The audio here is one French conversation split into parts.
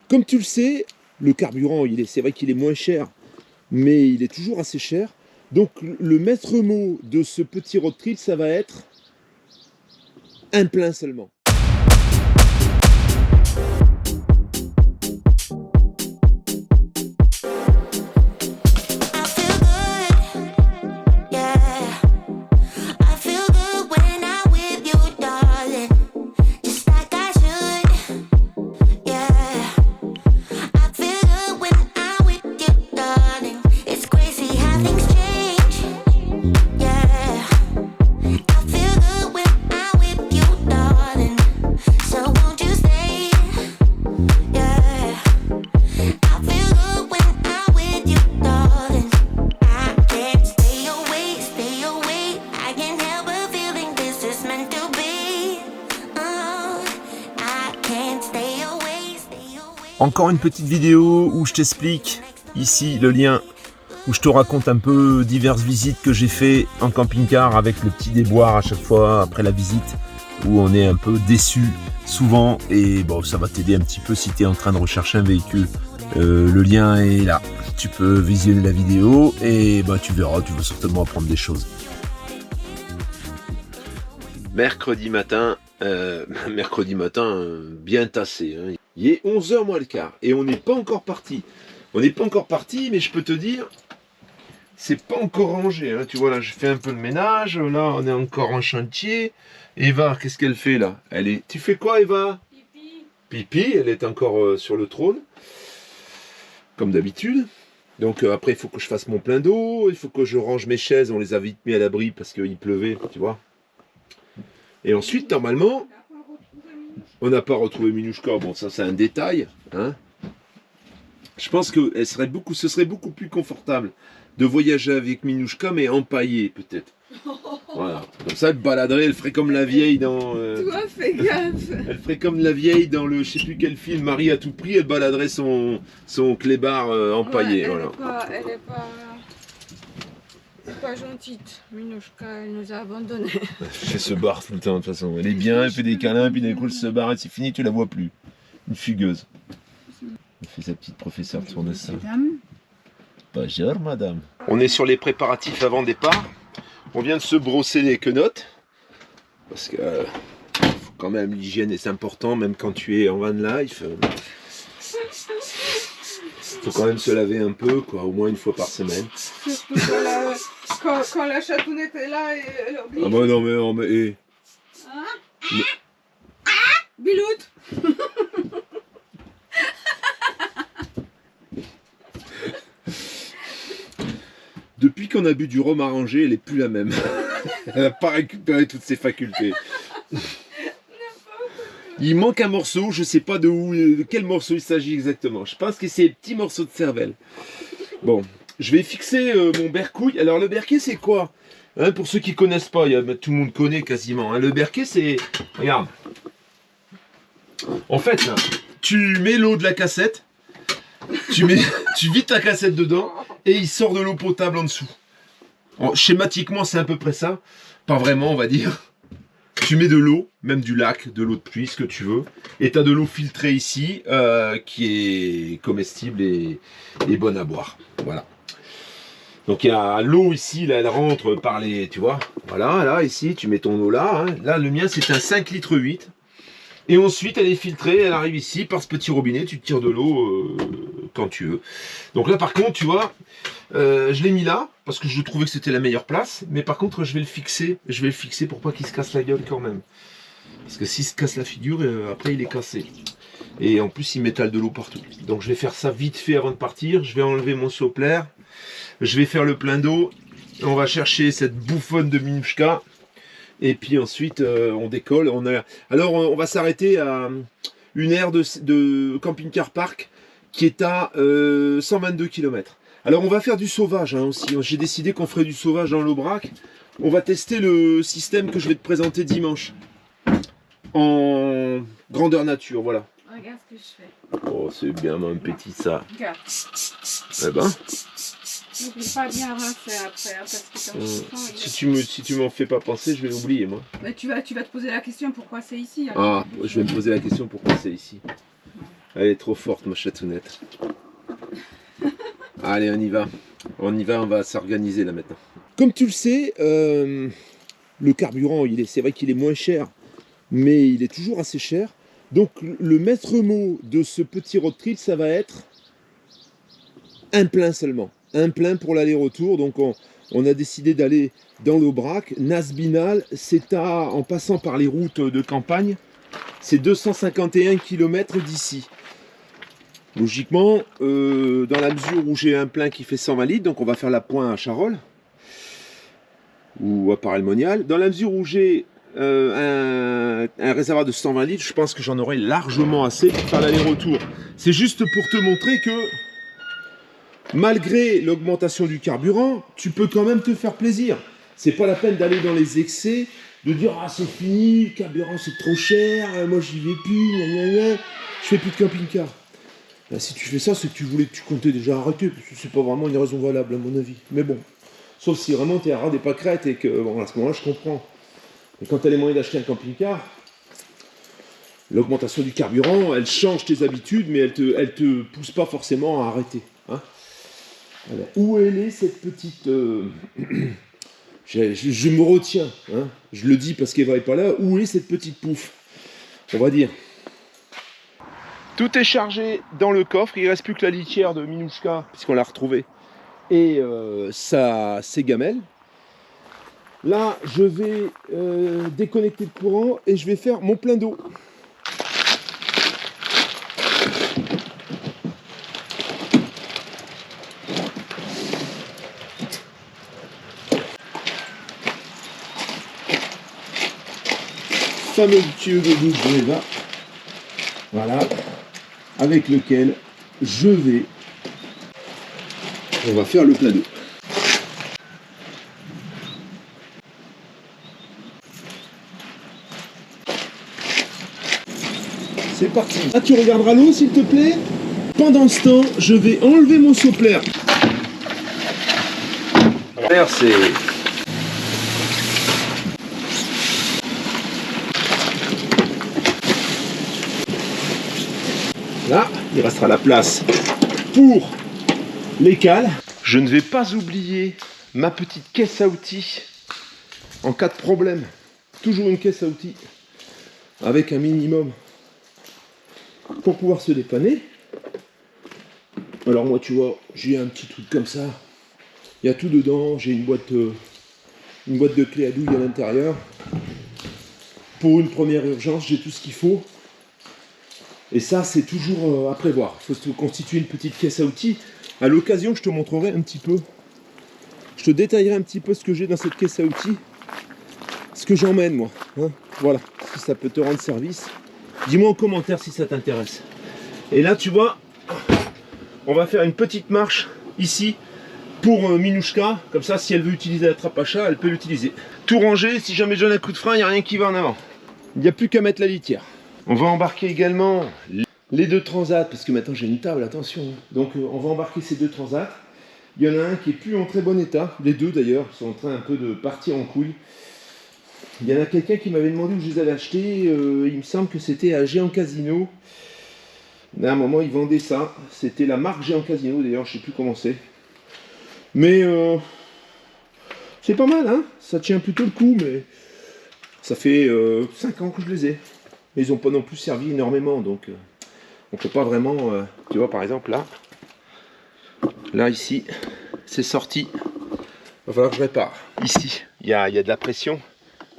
Comme tu le sais, le carburant, c'est vrai qu'il est moins cher, mais il est toujours assez cher. Donc le maître mot de ce petit road trip, ça va être un plein seulement. Encore une petite vidéo où je t'explique, ici le lien, où je te raconte un peu diverses visites que j'ai fait en camping-car avec le petit déboire à chaque fois après la visite, où on est un peu déçu souvent, et bon, ça va t'aider un petit peu si tu es en train de rechercher un véhicule. Le lien est là, tu peux visionner la vidéo et bah, tu verras, tu vas certainement apprendre des choses. Mercredi matin, bien tassé, hein. Il est 11h moins le quart et on n'est pas encore parti. On n'est pas encore parti, mais je peux te dire, c'est pas encore rangé, hein. Tu vois, là, je fais un peu le ménage. Là, on est encore en chantier. Eva, qu'est-ce qu'elle fait là? Tu fais quoi, Eva? Pipi. Pipi, elle est encore sur le trône, comme d'habitude. Donc après, il faut que je fasse mon plein d'eau. Il faut que je range mes chaises. On les a vite mis à l'abri parce qu'il pleuvait, tu vois. Et ensuite, normalement, on n'a pas retrouvé Minouchka. Bon, ça, c'est un détail, hein. Je pense que ce serait beaucoup plus confortable de voyager avec Minouchka, mais empaillée, peut-être. Voilà. Comme ça, elle baladerait, elle ferait comme la vieille dans... Toi, fais gaffe. Elle ferait comme la vieille dans le, je sais plus quel film, Marie à tout prix, elle baladerait son clébard empaillé. Ouais, Voilà. elle est pas gentille. Minouchka, elle nous a abandonnés. Elle se barre tout le temps, de toute façon. Elle est bien, elle fait des câlins, puis d'un coup, elle se barre, et c'est fini, tu la vois plus. Une fugueuse. Elle fait sa petite professeure de son dessin. Bonjour, madame. On est sur les préparatifs avant départ. On vient de se brosser les quenottes. Parce que faut quand même, l'hygiène est important, même quand tu es en van life. Faut quand même se laver un peu, quoi, au moins une fois par semaine. Quand la chatounette est là et elle oublie. Ah bah non mais Hein? Biloute. Depuis qu'on a bu du rhum arrangé, elle est plus la même. Elle n'a pas récupéré toutes ses facultés. Il manque un morceau, je sais pas de quel morceau il s'agit exactement. Je pense que c'est un petit morceau de cervelle. Bon, je vais fixer mon bercouille. Alors le berquet c'est quoi, hein, pour ceux qui connaissent pas, tout le monde connaît quasiment, hein. Le berquet c'est... Regarde. En fait, là, tu mets l'eau de la cassette, tu vides ta cassette dedans et il sort de l'eau potable en dessous. Schématiquement c'est à peu près ça. Pas vraiment on va dire. Tu mets de l'eau, même du lac, de l'eau de pluie, ce que tu veux. Et tu as de l'eau filtrée ici, qui est comestible et bonne à boire. Voilà. Donc il y a l'eau ici, là, elle rentre par les... Tu vois, voilà, là, ici, tu mets ton eau là. Hein. Là, le mien, c'est un 5 litres 8. Et ensuite, elle est filtrée, elle arrive ici, par ce petit robinet. Tu tires de l'eau quand tu veux. Donc là, par contre, tu vois, je l'ai mis là, parce que je trouvais que c'était la meilleure place. Mais par contre, je vais le fixer. Je vais le fixer pour pas qu'il se casse la gueule quand même. Parce que s'il se casse la figure, après, il est cassé. Et en plus, il m'étale de l'eau partout. Donc, je vais faire ça vite fait avant de partir. Je vais enlever mon soplaire. Je vais faire le plein d'eau. On va chercher cette bouffonne de Minouchka. Et puis ensuite, on décolle. Alors, on va s'arrêter à une aire de camping-car park qui est à 122 km. Alors, on va faire du sauvage hein, aussi. J'ai décidé qu'on ferait du sauvage dans l'Aubrac. On va tester le système que je vais te présenter dimanche. En grandeur nature, voilà. Regarde ce que je fais. Oh, c'est bien, mon petit ça. Regarde. Eh ben. N'oublie pas bien rincer après, hein, parce que comme si tu m'en fais pas penser, je vais l'oublier, moi. Mais tu vas te poser la question pourquoi c'est ici. Ah, je vais me poser la question pourquoi c'est ici. Elle est trop forte, ma chatounette. Allez, on y va. On y va, on va s'organiser là maintenant. Comme tu le sais, le carburant, c'est vrai qu'il est moins cher, mais il est toujours assez cher. Donc le maître mot de ce petit road trip, ça va être un plein seulement. Un plein pour l'aller-retour. Donc on a décidé d'aller dans l'Aubrac. Nasbinal, c'est en passant par les routes de campagne, c'est 251 km d'ici. Logiquement, dans la mesure où j'ai un plein qui fait 120 litres, donc on va faire la pointe à Charolles ou à Paray-le-Monial. Dans la mesure où j'ai un réservoir de 120 litres, je pense que j'en aurai largement assez pour faire l'aller-retour. C'est juste pour te montrer que malgré l'augmentation du carburant, tu peux quand même te faire plaisir. C'est pas la peine d'aller dans les excès, de dire ah c'est fini, le carburant c'est trop cher, moi j'y vais plus, gna gna gna, je fais plus de camping-car. Ben, si tu fais ça, c'est que tu comptais déjà arrêter, parce que c'est pas vraiment une raison valable à mon avis. Mais bon, sauf si vraiment tu es à ras des pâquerettes et que bon à ce moment-là je comprends. Mais quand tu as les moyens d'acheter un camping-car, l'augmentation du carburant, elle change tes habitudes, mais elle te pousse pas forcément à arrêter. Hein. Alors, où elle est cette petite... je me retiens, hein. Je le dis parce qu'Eva n'est pas là. Où est cette petite pouffe? On va dire. Tout est chargé dans le coffre. Il ne reste plus que la litière de Minouchka, puisqu'on l'a retrouvée. Et ses gamelles. Là, je vais déconnecter le courant et je vais faire mon plein d'eau. Fameux tuyau de douche de Eva, voilà, avec lequel on va faire le plein d'eau. C'est parti. Ah, tu regarderas l'eau s'il te plaît. Pendant ce temps, je vais enlever mon soplaire. Alors, c'est... Là, il restera la place pour les cales. Je ne vais pas oublier ma petite caisse à outils en cas de problème. Toujours une caisse à outils avec un minimum pour pouvoir se dépanner. Alors moi, tu vois, j'ai un petit truc comme ça. Il y a tout dedans. J'ai une boîte de clés à douille à l'intérieur. Pour une première urgence, j'ai tout ce qu'il faut. Et ça, c'est toujours à prévoir. Il faut se constituer une petite caisse à outils. À l'occasion, je te montrerai un petit peu. Je te détaillerai un petit peu ce que j'ai dans cette caisse à outils. Ce que j'emmène, moi. Hein, voilà. Si ça peut te rendre service. Dis-moi en commentaire si ça t'intéresse. Et là, tu vois, on va faire une petite marche ici pour Minouchka. Comme ça, si elle veut utiliser la trappe à chat, elle peut l'utiliser. Tout rangé. Si jamais je donne un coup de frein, il n'y a rien qui va en avant. Il n'y a plus qu'à mettre la litière. On va embarquer également les deux transats, parce que maintenant j'ai une table, attention. Donc on va embarquer ces deux transats. Il y en a un qui est plus en très bon état, les deux d'ailleurs, sont en train un peu de partir en couille. Il y en a quelqu'un qui m'avait demandé où je les avais achetés, il me semble que c'était à Géant Casino. À un moment ils vendaient ça, c'était la marque Géant Casino d'ailleurs, je sais plus comment c'est. Mais c'est pas mal, hein, ça tient plutôt le coup, mais ça fait 5 ans que je les ai. Mais ils n'ont pas non plus servi énormément, donc on peut pas vraiment... tu vois, par exemple, là ici, c'est sorti. Il va falloir que je répare. Ici, il y a de la pression.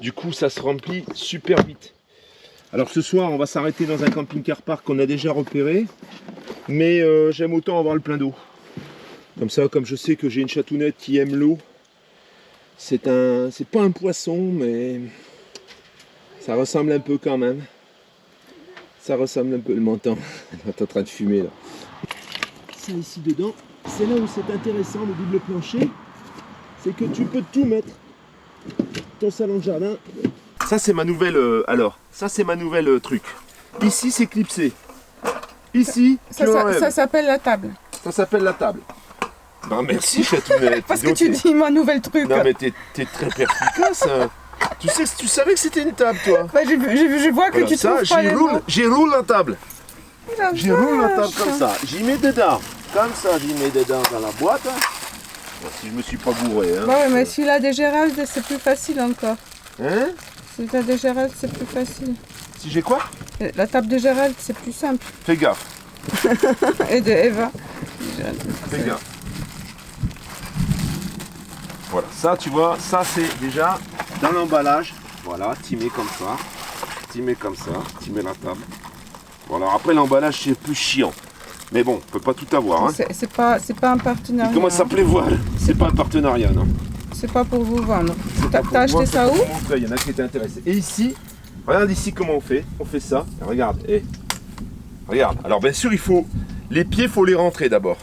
Du coup, ça se remplit super vite. Alors ce soir, on va s'arrêter dans un camping-car park qu'on a déjà repéré. Mais j'aime autant avoir le plein d'eau. Comme ça, comme je sais que j'ai une chatounette qui aime l'eau. C'est pas un poisson, mais ça ressemble un peu quand même. Ça ressemble un peu, le menton. T'es en train de fumer là. Ça ici dedans, c'est là où c'est intéressant le double plancher. C'est que tu peux tout mettre. Ton salon de jardin. Ça c'est ma nouvelle. Ça c'est ma nouvelle truc. Ici c'est clipsé. Ici, ça s'appelle la table. Ça s'appelle la table. Ben merci chatounette. Parce que tu dis ma nouvelle truc. Non mais t'es très perspicace. Tu savais que c'était une table, toi. Bah, je vois que voilà, tu trouves pas les mots. J'y roule la table. La Je roule la table vache. comme ça. J'y mets dedans. Comme ça, j'y mets dedans dans la boîte. Bon, si je me suis pas bourré. Hein. Bah ouais, mais s'il a des Gérald, c'est plus facile encore. Hein? Si t'as des Gérald, c'est plus facile. Si j'ai quoi? La table de Gérald, c'est plus simple. Fais gaffe. Et de Eva. Fais gaffe. Voilà, ça tu vois, ça c'est déjà dans l'emballage. Voilà, tu mets comme ça. Tu mets comme ça, tu mets la table. Voilà, après l'emballage c'est plus chiant. Mais bon, on peut pas tout avoir. Hein. C'est pas un partenariat. Comment ça s'appelait voile? C'est pas un partenariat, non. C'est pas pour vous vendre. C'est pas pour T'as acheté moi, ça c'est où? pour montrer, il y en a qui étaient intéressés. Et ici, regarde ici comment on fait. On fait ça. Regarde, regarde. Alors bien sûr, il faut les pieds, il faut les rentrer d'abord.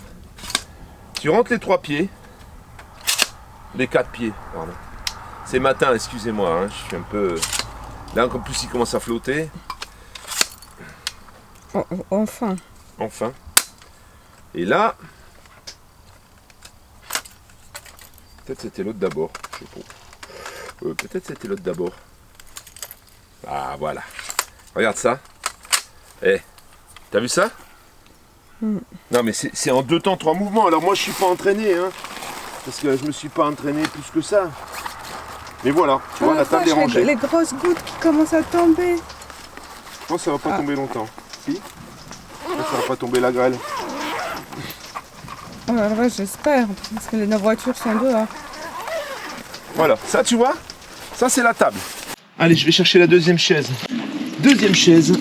Tu rentres les 3 pieds, les 4 pieds, pardon. C'est matin, excusez-moi, hein, je suis un peu. Là, en plus, il commence à flotter. Enfin. Enfin. Et là, peut-être c'était l'autre d'abord. Je sais pas. Peut-être c'était l'autre d'abord. Ah voilà. Regarde ça. T'as vu ça? Non mais c'est en 2 temps 3 mouvements. Alors moi je suis pas entraîné, hein. Parce que je me suis pas entraîné plus que ça. Mais voilà, tu vois, la table est rangée. Les grosses gouttes qui commencent à tomber. Je pense que ça va pas tomber longtemps. Si? Ça va pas tomber la grêle. Oh la vache, j'espère, parce que nos voitures sont dehors. Voilà, ça tu vois, ça c'est la table. Allez, je vais chercher la deuxième chaise. Deuxième chaise.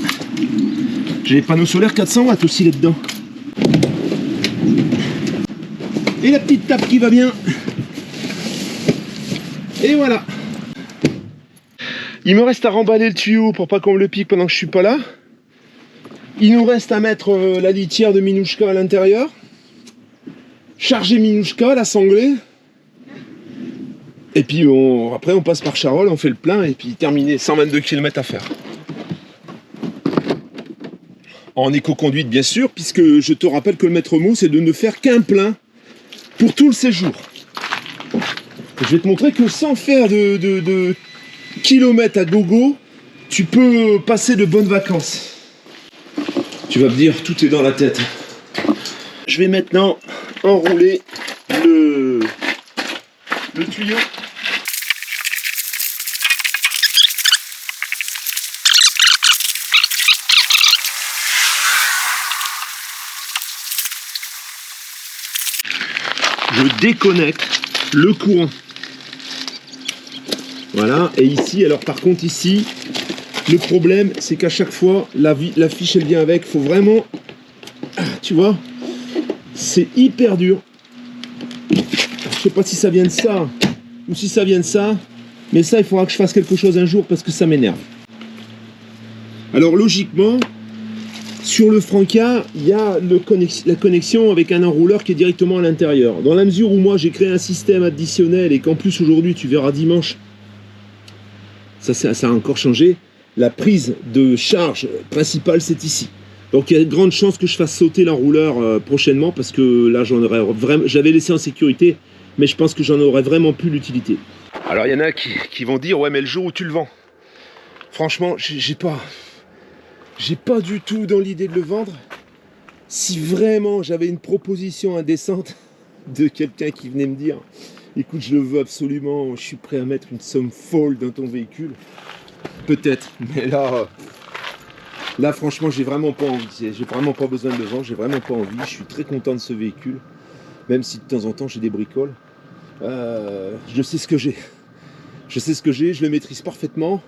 J'ai les panneaux solaires 400 watts aussi là-dedans. Et la petite table qui va bien. Et voilà. Il me reste à remballer le tuyau pour pas qu'on me le pique pendant que je suis pas là. Il nous reste à mettre la litière de Minouchka à l'intérieur. Charger Minouchka, l'assembler. Et puis après on passe par Charolles, on fait le plein et puis terminé, 122 km à faire. En éco-conduite bien sûr, puisque je te rappelle que le maître mot c'est de ne faire qu'un plein pour tout le séjour. Je vais te montrer que sans faire de kilomètres à gogo, tu peux passer de bonnes vacances. Tu vas me dire, tout est dans la tête. Je vais maintenant enrouler le tuyau. Je déconnecte le courant. Voilà, et ici, alors par contre ici, le problème c'est qu'à chaque fois, la fiche elle vient avec, faut vraiment, tu vois, c'est hyper dur. Je sais pas si ça vient de ça, ou si ça vient de ça, mais ça il faudra que je fasse quelque chose un jour parce que ça m'énerve. Alors logiquement, sur le Franca, il y a la connexion avec un enrouleur qui est directement à l'intérieur. Dans la mesure où moi j'ai créé un système additionnel et qu'en plus aujourd'hui tu verras dimanche, ça a encore changé, la prise de charge principale c'est ici. Donc il y a de grandes chances que je fasse sauter l'enrouleur prochainement parce que là j'avais laissé en sécurité, mais je pense que j'en aurais vraiment plus l'utilité. Alors il y en a qui vont dire ouais mais le jour où tu le vends, franchement j'ai pas du tout dans l'idée de le vendre. Si vraiment j'avais une proposition indécente de quelqu'un qui venait me dire écoute, je le veux absolument, je suis prêt à mettre une somme folle dans ton véhicule, peut-être, mais là franchement j'ai vraiment pas envie, j'ai vraiment pas besoin de le vendre, j'ai vraiment pas envie, je suis très content de ce véhicule, même si de temps en temps j'ai des bricoles. Je sais ce que j'ai, je le maîtrise parfaitement.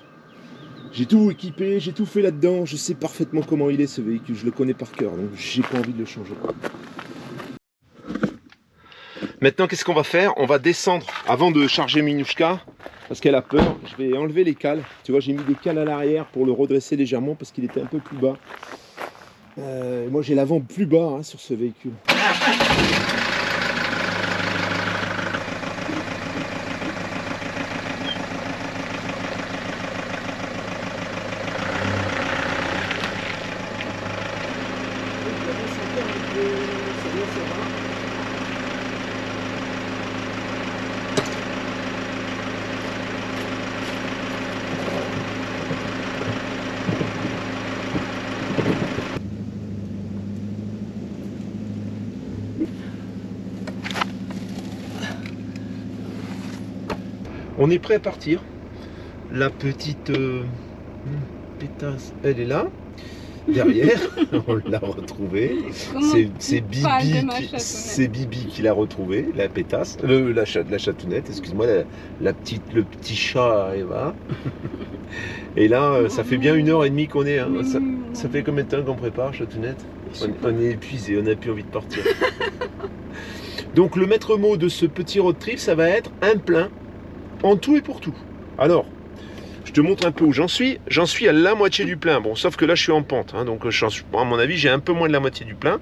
J'ai tout équipé, j'ai tout fait là-dedans, je sais parfaitement comment il est ce véhicule, je le connais par cœur, donc j'ai pas envie de le changer. Maintenant, qu'est-ce qu'on va faire? On va descendre avant de charger Minouchka, parce qu'elle a peur. Je vais enlever les cales. Tu vois, j'ai mis des cales à l'arrière pour le redresser légèrement, parce qu'il était un peu plus bas. Moi, j'ai l'avant plus bas hein, sur ce véhicule. On est prêt à partir. La petite pétasse, elle est là. Derrière, on l'a retrouvée. C'est Bibi qui l'a retrouvée, la pétasse, la chatounette, excuse-moi, le petit chat Eva. Et là, ça fait bien 1h30 qu'on est. Hein. Ça fait combien de temps qu'on prépare, chatounette? On est épuisé, on n'a plus envie de partir. Donc le maître mot de ce petit road trip, ça va être un plein en tout et pour tout. Alors, je te montre un peu où j'en suis. J'en suis à la moitié du plein. Bon, sauf que là, je suis en pente. Hein, donc, à mon avis, j'ai un peu moins de la moitié du plein.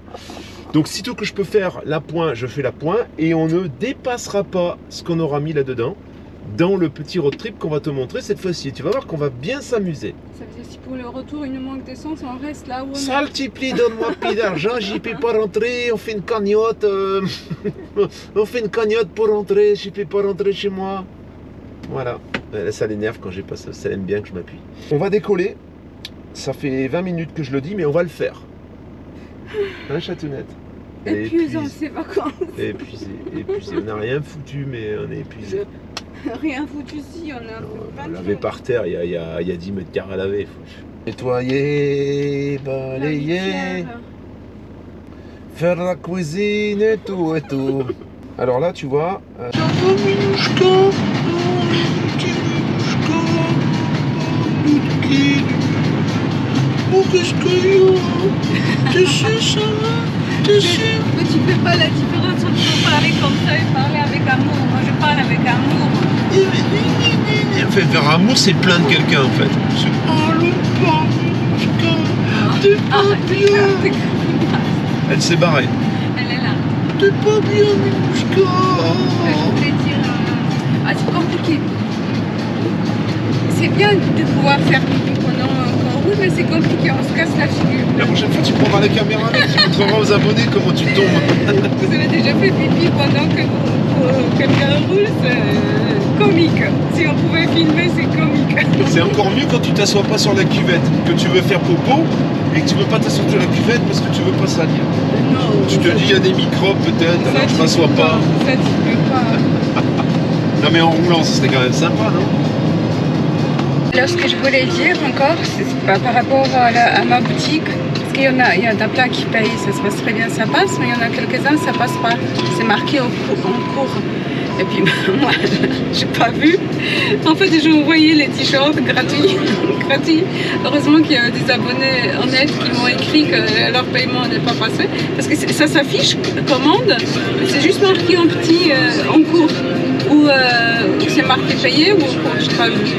Donc, sitôt que je peux faire la pointe, je fais la pointe. Et on ne dépassera pas ce qu'on aura mis là-dedans dans le petit road trip qu'on va te montrer cette fois-ci. Tu vas voir qu'on va bien s'amuser. Ça veut dire si pour le retour, il nous manque d'essence, on reste là où on est. Sale petit pli, donne-moi plus d'argent. J'y peux pas rentrer. On fait une cagnotte. On fait une cagnotte pour rentrer. J'y peux pas rentrer chez moi. Voilà. Ça l'énerve quand j'ai pas ça, ça aime bien que je m'appuie. On va décoller, ça fait 20 minutes que je le dis, mais on va le faire. Hein, chatounette? Épuisant ces vacances. Épuisé. On n'a rien foutu, mais on est épuisé. Rien foutu si, on a on laver par terre, il y a 10 mètres carrés à laver. Nettoyer, balayer, faire la cuisine et tout et tout. Alors là, tu vois... Oh, qu'est-ce qu'il y a? T'es sûr, ça va? T'es sûr? Mais tu fais pas la différence entre parler comme ça et parler avec amour. Moi, je parle avec amour. Faire amour, c'est plaindre quelqu'un, en fait. Oh, le pauvre, t'es pas bien. Elle s'est barrée. Elle est là. T'es pas bien, Minouchka. Je voulais dire... c'est compliqué. C'est bien de pouvoir faire pipi pendant qu'on roule, mais c'est compliqué, on se casse la figure. La prochaine fois, tu prendras la caméra, tu montreras aux abonnés comment tu tombes. Vous avez déjà fait pipi pendant que quelqu'un roule, c'est comique. Si on pouvait filmer, c'est comique. C'est encore mieux quand tu t'assois pas sur la cuvette, que tu veux faire popo et que tu veux pas t'asseoir sur la cuvette parce que tu veux pas salir. Non. Tu te dis, il y a des microbes peut-être, alors je m'assois pas. Ça, tu peux pas. Non mais en roulant, ce serait quand même sympa, non? Alors, ce que je voulais dire encore, c'est par rapport à ma boutique, parce qu'il y en a plein qui payent, ça se passe très bien, ça passe, mais il y en a quelques-uns, ça passe pas. C'est marqué en cours. Et puis, moi, j'ai pas vu. En fait, j'ai envoyé les t-shirts gratuits. Heureusement qu'il y a des abonnés honnêtes qui m'ont écrit que leur paiement n'est pas passé. Parce que ça s'affiche commande, mais c'est juste marqué en petit en cours. Ou c'est marqué payé ou en cours, je pas vu.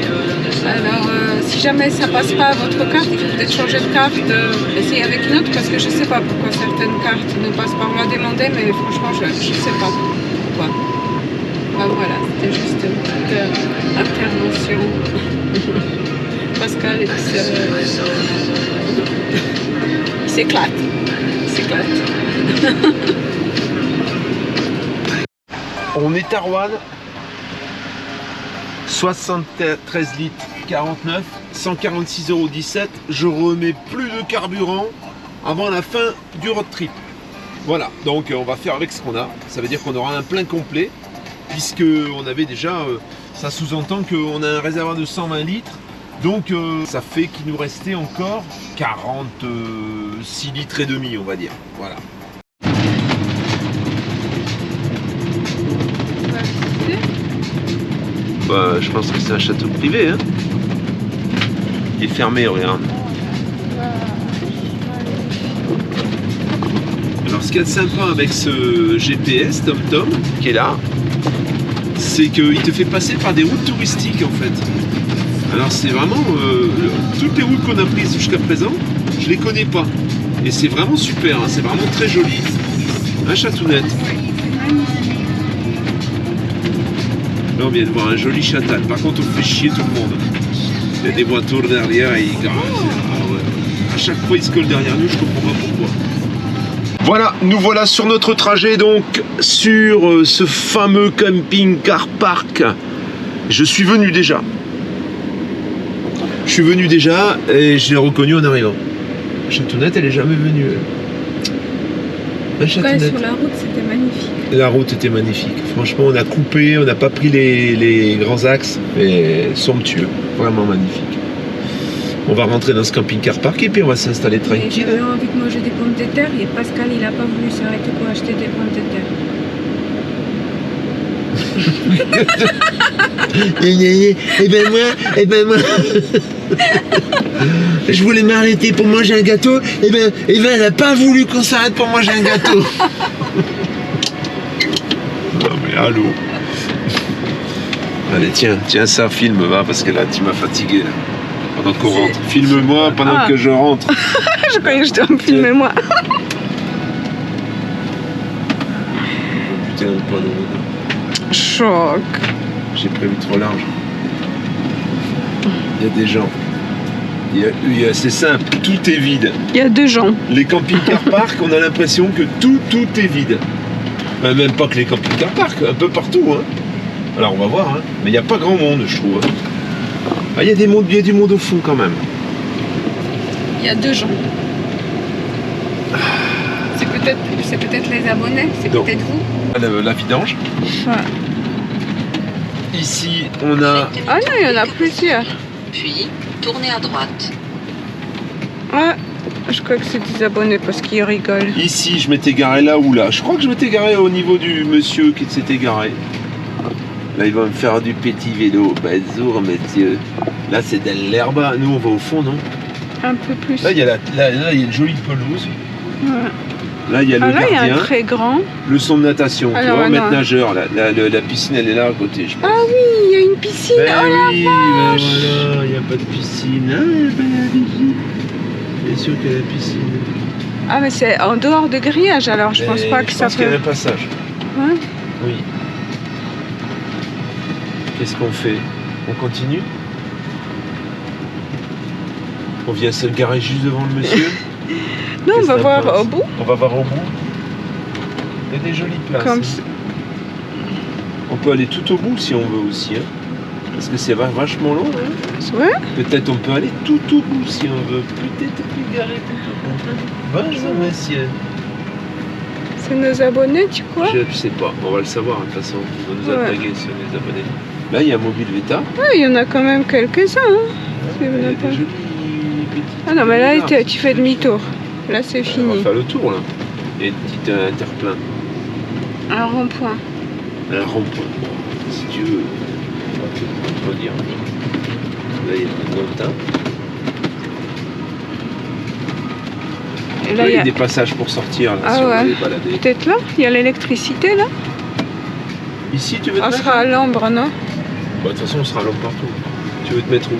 Alors, si jamais ça passe pas à votre carte, il faut peut-être changer de carte, essayer avec une autre, parce que je sais pas pourquoi certaines cartes ne passent pas. On m'a demandé, mais franchement, je sais pas pourquoi. Voilà, c'était juste une petite intervention. Pascal, il s'éclate. On est à Rouen. 73 litres 49, 146,17 €. Je remets plus de carburant avant la fin du road trip. Voilà, donc on va faire avec ce qu'on a. Ça veut dire qu'on aura un plein complet, puisque on avait déjà, ça sous-entend qu'on a un réservoir de 120 litres. Donc ça fait qu'il nous restait encore 46 litres et demi, on va dire. Voilà. Bah, je pense que c'est un château privé, hein. Il est fermé, regarde. Alors, ce qu'il y a de sympa avec ce GPS TomTom qui est là, c'est qu'il te fait passer par des routes touristiques, en fait. Alors, c'est vraiment toutes les routes qu'on a prises jusqu'à présent, je les connais pas. Et c'est vraiment super, hein, c'est vraiment très joli. Un chatounette. Là, on vient de voir un joli chatal. Par contre, on fait chier tout le monde. Il y a des voitures derrière et à chaque fois, ils se collent derrière nous. Je comprends pas pourquoi. Voilà, nous voilà sur notre trajet, donc sur ce fameux camping-car park. Je suis venu déjà. Je suis venu déjà et je l'ai reconnu en arrivant. Chatounette, elle est jamais venue. Un En tout cas, châtonnette. sur la route, c'était magnifique. La route était magnifique. Franchement, on a coupé, on n'a pas pris les grands axes, mais somptueux, vraiment magnifique. On va rentrer dans ce camping-car park et puis on va s'installer Et tranquille. j'avais envie de manger des pommes de terre et Pascal, il n'a pas voulu s'arrêter pour acheter des pommes de terre. Et ben moi, je voulais m'arrêter pour manger un gâteau. Et ben, elle n'a pas voulu qu'on s'arrête pour manger un gâteau. Non mais allô. Allez, tiens ça, filme, va, parce que là, tu m'as fatigué. Là. Pendant qu'on rentre. Filme-moi pendant que je rentre. Je croyais que je dois me filmer moi. Putain, pas de... Choc. J'ai prévu trop large. Il y a des gens. C'est simple, tout est vide. Il y a 2 gens. Les camping-car park, on a l'impression que tout est vide. Ben, même pas que les camping-car park, un peu partout. Hein. Alors on va voir, hein. Mais il n'y a pas grand monde, je trouve. Ah, il y a du monde au fond quand même. Il y a 2 gens. C'est peut-être les abonnés, c'est Donc. peut-être vous. La vidange. Ouais. Ici, on a... Ah non, il y en a plusieurs. Puis, tournez à droite. Ouais. Je crois que c'est des abonnés parce qu'ils rigolent. Ici, je m'étais garé là ou là. Je crois que je m'étais garé au niveau du monsieur qui s'était garé. Là, il va me faire du petit vélo. Bonjour, monsieur. Là, c'est dans l'herbe. Nous, on va au fond, non? Un peu plus. Là, il y a là, il y a une jolie pelouse. Ouais. Là, il y a Ah le là, il y a gardien. un très grand. Le son de natation. Tu Alors, vois, ah, maître non. nageur. La piscine, elle est là à côté, je pense. Ah oui, il y a une piscine. Ben Oh la oui, ben voilà, il n'y a pas de piscine. Ah, il n'y a pas de piscine. Bien sûr qu'il y a la piscine. Ah mais c'est en dehors de grillage alors je pense pas que ça qu'il y a peut... un passage. Ouais. Oui. Qu'est-ce qu'on fait? On continue? On vient se garer juste devant le monsieur? Non, on Qu'est-ce va que voir t'en penses? au bout. On va voir au bout. Il y a des jolies places. Comme hein. ça. On peut aller tout au bout si on veut aussi. Hein. Parce que c'est vachement long. Hein. Ouais. Peut-être on peut aller tout au bout si on veut. Peut-être plus garer tout au bout. Bonjour monsieur. C'est nos abonnés, tu crois? Je sais pas, on va le savoir de toute façon. On nous a Ouais. tagué sur les abonnés. Là il y a Mobile Veta. Ouais, il y en a quand même quelques-uns. Hein. Il y a Il y en a des pas. jolies petites. Ah non, mais là, jolies tu fais demi-tour. Là, c'est On va fini. faire le tour là. Il y a une petite interplein. Un rond-point. Un rond-point. Si tu veux, on va te contredire. Là il y a une montagne. Et Là là, il y a des passages pour sortir là, Ah si on ouais. veut aller balader. peut-être là, il y a l'électricité là. Ici tu veux te On mettre sera à l'ombre, non? Bah, de toute façon on sera à l'ombre partout. Tu veux te mettre où?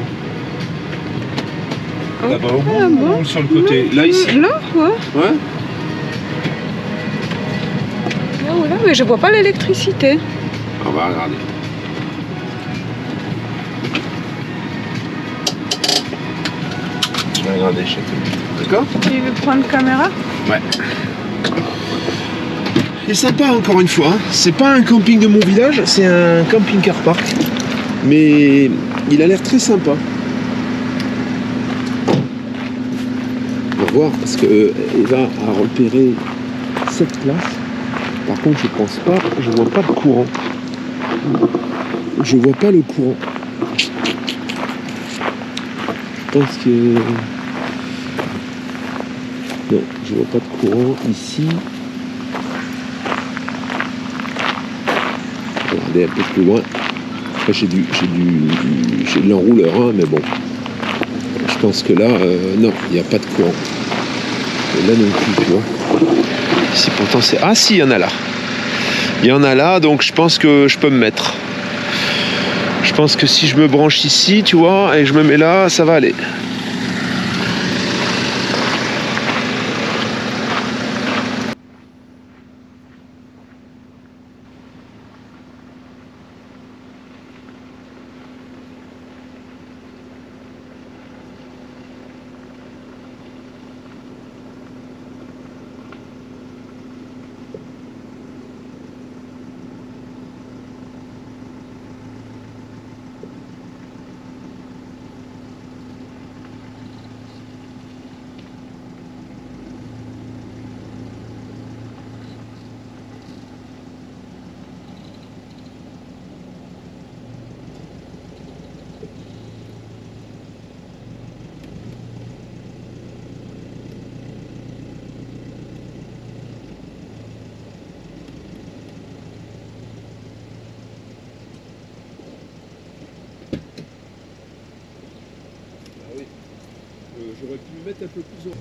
Oh. Là-bas au bout Ah bon? ou sur le côté? Là ici? Là, ouais. Ouais. Là ou là, mais je vois pas l'électricité. On va regarder. Je vais regarder chez toi. D'accord? Tu veux prendre caméra? Ouais. Il est sympa encore une fois. Hein. C'est pas un camping de mon village, c'est un camping-car park. Mais il a l'air très sympa. On va voir parce que Eva a repéré cette place. Par contre, je pense pas, je vois pas le courant. Je vois pas le courant. Je pense que... Non, je vois pas de courant ici. Regardez un peu plus loin. Après, j'ai de l'enrouleur, hein, mais bon. Je pense que là, non, il n'y a pas de courant. Et là non plus, tu vois. Ici, pourtant, c'est... Ah si, il y en a là. Il y en a là, donc je pense que je peux me mettre. Je pense que si je me branche ici, tu vois, et je me mets là, ça va aller. être un peu plus...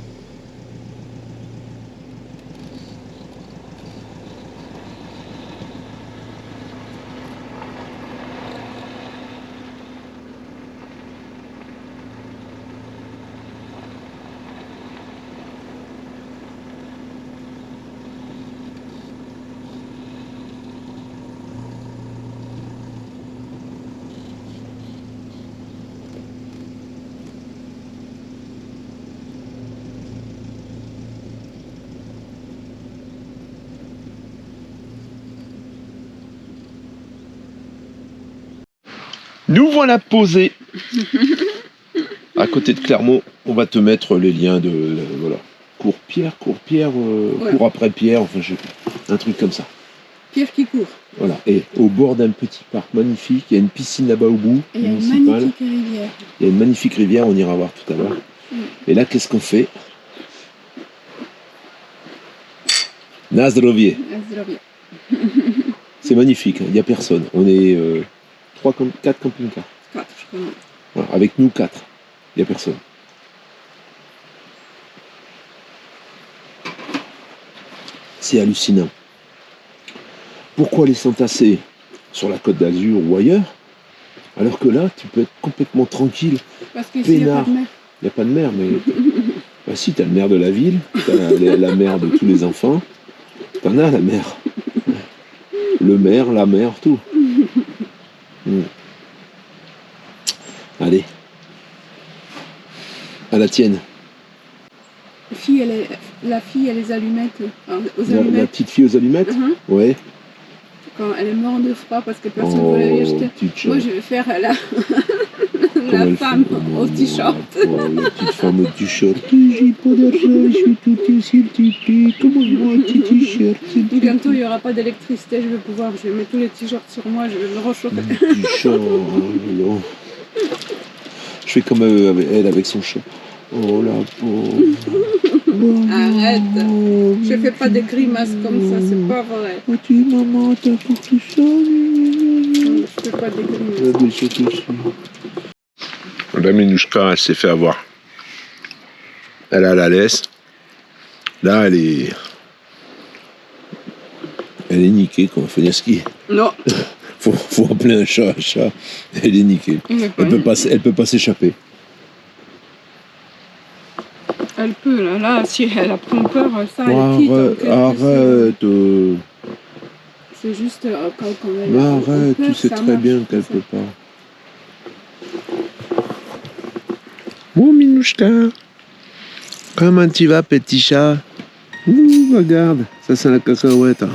Nous voilà posés à côté de Clermont. On va te mettre les liens de voilà. Cours après Pierre, enfin un truc comme ça. Pierre qui court. Voilà. Et au bord d'un petit parc magnifique, il y a une piscine là-bas au bout, Et il y a une municipale. magnifique rivière. Il y a une magnifique rivière, on ira voir tout à l'heure. Et là, qu'est-ce qu'on fait? Nazdrovie. C'est magnifique, il n'y a personne. On est 4 camping-cars. 4, je crois. Voilà, avec nous 4. Il n'y a personne. C'est hallucinant. Pourquoi les s'entasser sur la Côte d'Azur ou ailleurs, alors que là, tu peux être complètement tranquille. Parce qu'ici, il n'y a pas de mer. Il n'y a pas de mer, mais... Bah si, tu as le maire de la ville, tu as la mère de tous les enfants. Tu en as la mère. Le maire, la mère, tout. Allez. À la tienne. La fille, elle les allumettes. Aux La allumettes. petite fille aux allumettes. Ouais. Quand elle est morte de froid parce que personne ne voulait lui acheter. Moi, je vais faire la femme au t-shirt. La petite femme au t-shirt. J'ai pas d'argent, je suis tout s'il te plaît. Comment moi un petit t-shirt? Bientôt, il n'y aura pas d'électricité. Je vais mettre tous les t-shirts sur moi, je vais me réchauffer. T-shirt, non. Je fais comme elle avec son chat. Oh la pauvre. Arrête. Je fais pas des grimaces comme ça, c'est pas vrai. Oh tu maman, t'as pour tout ça. Je fais pas des grimaces. La Minouchka, elle s'est fait avoir. Elle a la laisse. Là, elle est niquée, quoi. Faut dire ski. Non. faut appeler un chat un chat. Elle est niquée. Elle peut pas s'échapper. Elle peut, là, si elle prend peur, ça, elle quitte. Arrête. C'est juste quand elle Arrête, peur, tu sais ça très marche, bien qu'elle ça. peut pas. Bon, Minouchka. Comment tu vas, petit chat? Ouh, regarde. Ça, c'est la cacahuète. Hein.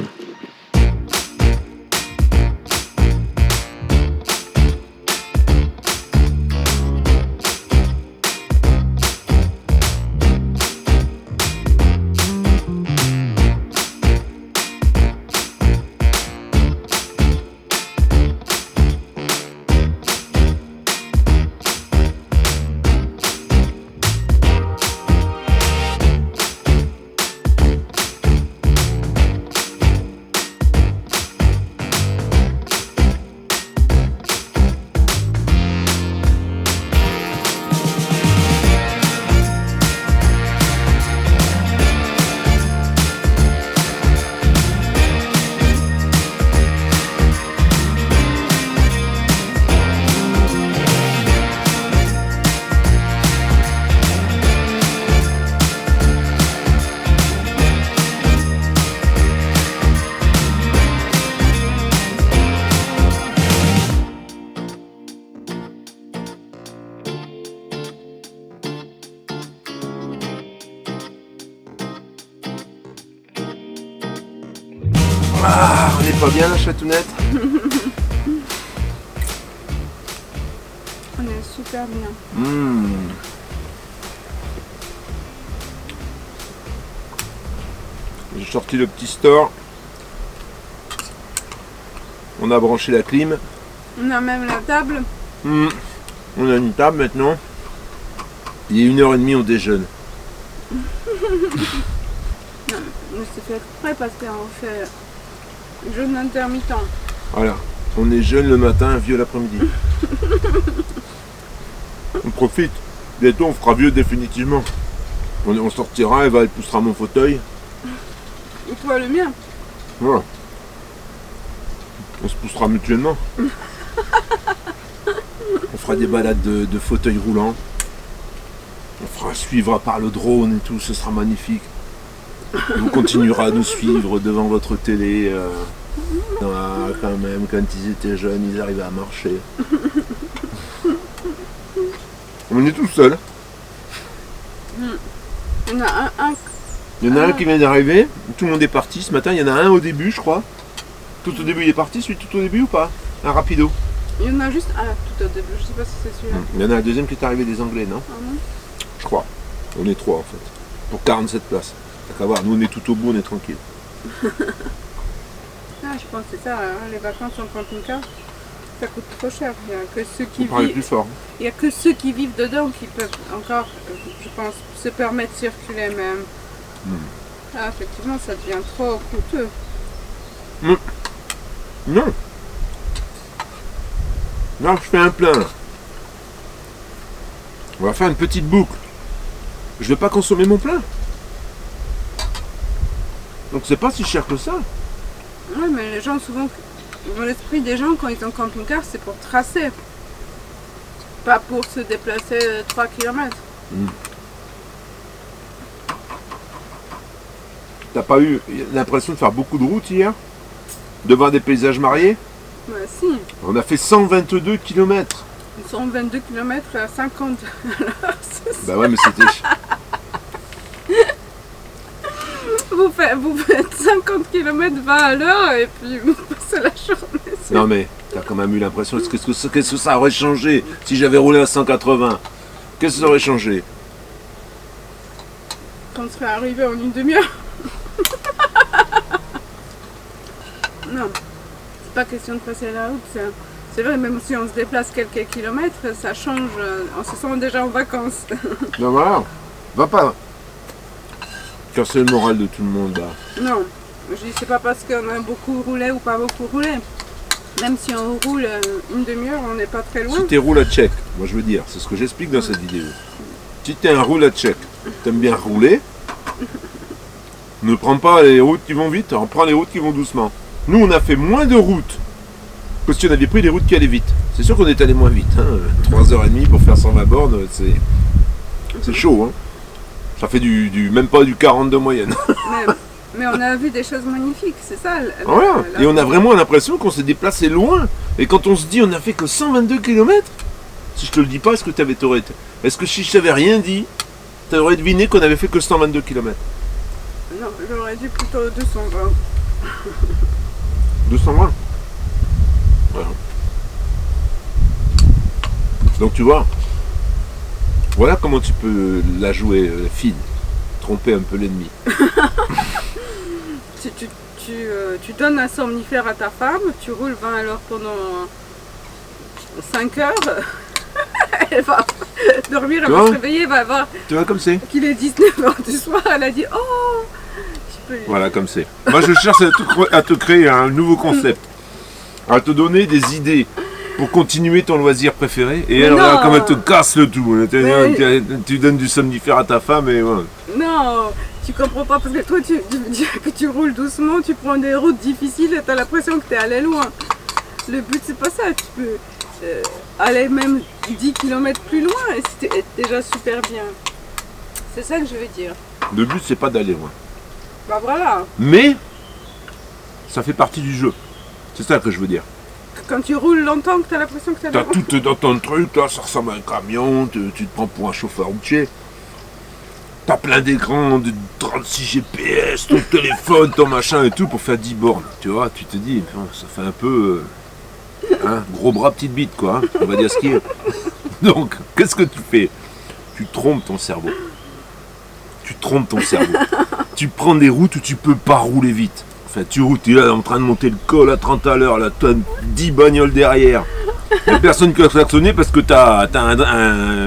Ah, on n'est pas bien la chatounette? On est super bien. J'ai sorti le petit store. On a branché la clim. On a même la table. On a une table maintenant. Il est 1h30, on déjeune. Mais c'est fait exprès parce qu'on fait jeûne intermittent. Voilà. On est jeune le matin, vieux l'après-midi. On profite. Bientôt on fera vieux définitivement. On sortira, elle poussera mon fauteuil. Et toi le mien. Voilà. On se poussera mutuellement. On fera des balades de fauteuil roulant. On suivra par le drone et tout, ce sera magnifique. On continuera à nous suivre devant votre télé. Ah, quand même, quand ils étaient jeunes, ils arrivaient à marcher. On est tout seul. Il y en a Il y en a un qui vient d'arriver, tout le monde est parti ce matin. Il y en a un au début, je crois. Tout au début, il est parti, celui tout au début ou pas? Un rapido. il y en a juste un tout au début, je sais pas si c'est celui-là. Il y en a un deuxième qui est arrivé des Anglais, non? Ah non. Je crois. On est 3 en fait. Pour 47 places. T'as qu'à voir, nous on est tout au bout, on est tranquille. Ah, je pense que c'est ça, hein, les vacances en camping-car, ça coûte trop cher. Il n'y a que ceux qui On parle vivent. plus fort. Il y a que ceux qui vivent dedans qui peuvent encore, je pense, se permettre de circuler même. Ah, effectivement, ça devient trop coûteux. Non. Là, je fais un plein. Là. On va faire une petite boucle. Je vais pas consommer mon plein. Donc c'est pas si cher que ça. Oui, mais les gens, souvent, dans l'esprit des gens, quand ils ont camping-car, c'est pour tracer. Pas pour se déplacer 3 km. T'as pas eu l'impression de faire beaucoup de route hier? De voir des paysages mariés? Bah si, On a fait 122 km. 122 km à 50 à l'heure, Bah ouais, mais c'était... vous faites 50 km 20 à l'heure et puis vous passez la journée. Non mais, t'as quand même eu l'impression, qu'est-ce que ça aurait changé si j'avais roulé à 180? Qu'est-ce que ça aurait changé? Quand on serait arrivé en une demi-heure. Non, c'est pas question de passer la route. C'est vrai, même si on se déplace quelques kilomètres, ça change. On se sent déjà en vacances. Non voilà, va pas casser le moral de tout le monde là. Non, je dis c'est pas parce qu'on a beaucoup roulé ou pas beaucoup roulé. Même si on roule une demi-heure, on n'est pas très loin. Si t'es roule à tchèque, moi je veux dire, c'est ce que j'explique dans cette vidéo. Si t'es un roule à tchèque, t'aimes bien rouler, ne prends pas les routes qui vont vite, on prend les routes qui vont doucement. Nous on a fait moins de routes que si on avait pris des routes qui allaient vite. C'est sûr qu'on est allé moins vite, hein. 3h30 pour faire 120 bornes, c'est chaud, hein. Ça fait même pas du 40 de moyenne. Mais on a vu des choses magnifiques, c'est ça. Voilà. Et on a vraiment l'impression qu'on s'est déplacé loin. Et quand on se dit on a fait que 122 km, si je te le dis pas, est-ce que si je t'avais rien dit, tu aurais deviné qu'on avait fait que 122 km? Non, j'aurais dit plutôt 220. 220. Voilà. Donc tu vois, voilà comment tu peux la jouer fine, tromper un peu l'ennemi. Tu donnes un somnifère à ta femme, tu roules 20 à l'heure pendant 5 heures, elle va dormir, elle va se réveiller, elle va voir Tu vois comme c'est? qu'il est 19h du soir, elle a dit « Oh !» Voilà comme c'est. Moi je cherche à te créer un nouveau concept, à te donner des idées pour continuer ton loisir préféré. Et elle, regarde comme elle te casse le tout. Tu donnes du somnifère à ta femme et voilà. Non, tu comprends pas parce que toi tu dis que tu roules doucement, tu prends des routes difficiles et tu as l'impression que tu es allé loin. Le but c'est pas ça, tu peux aller même 10 km plus loin et c'est déjà super bien. C'est ça que je veux dire. Le but c'est pas d'aller loin. Bah voilà. Mais ça fait partie du jeu. C'est ça que je veux dire. Quand tu roules longtemps, que tu as l'impression que tu as T'as tout dans ton truc, là, ça ressemble à un camion, tu te prends pour un chauffeur routier. T'as plein d'écrans de 36 GPS, ton téléphone, ton machin et tout pour faire 10 bornes. Tu vois, tu te dis, ça fait un peu gros bras, petite bite, quoi. Hein, on va dire ce qui est. Donc, qu'est-ce que tu fais? Tu trompes ton cerveau. Tu trompes ton cerveau. Tu prends des routes où tu peux pas rouler vite. Enfin, tu roules, tu es là en train de monter le col à 30 à l'heure, là, tu as 10 bagnoles derrière. Il n'y a personne qui va klaxonner parce que tu as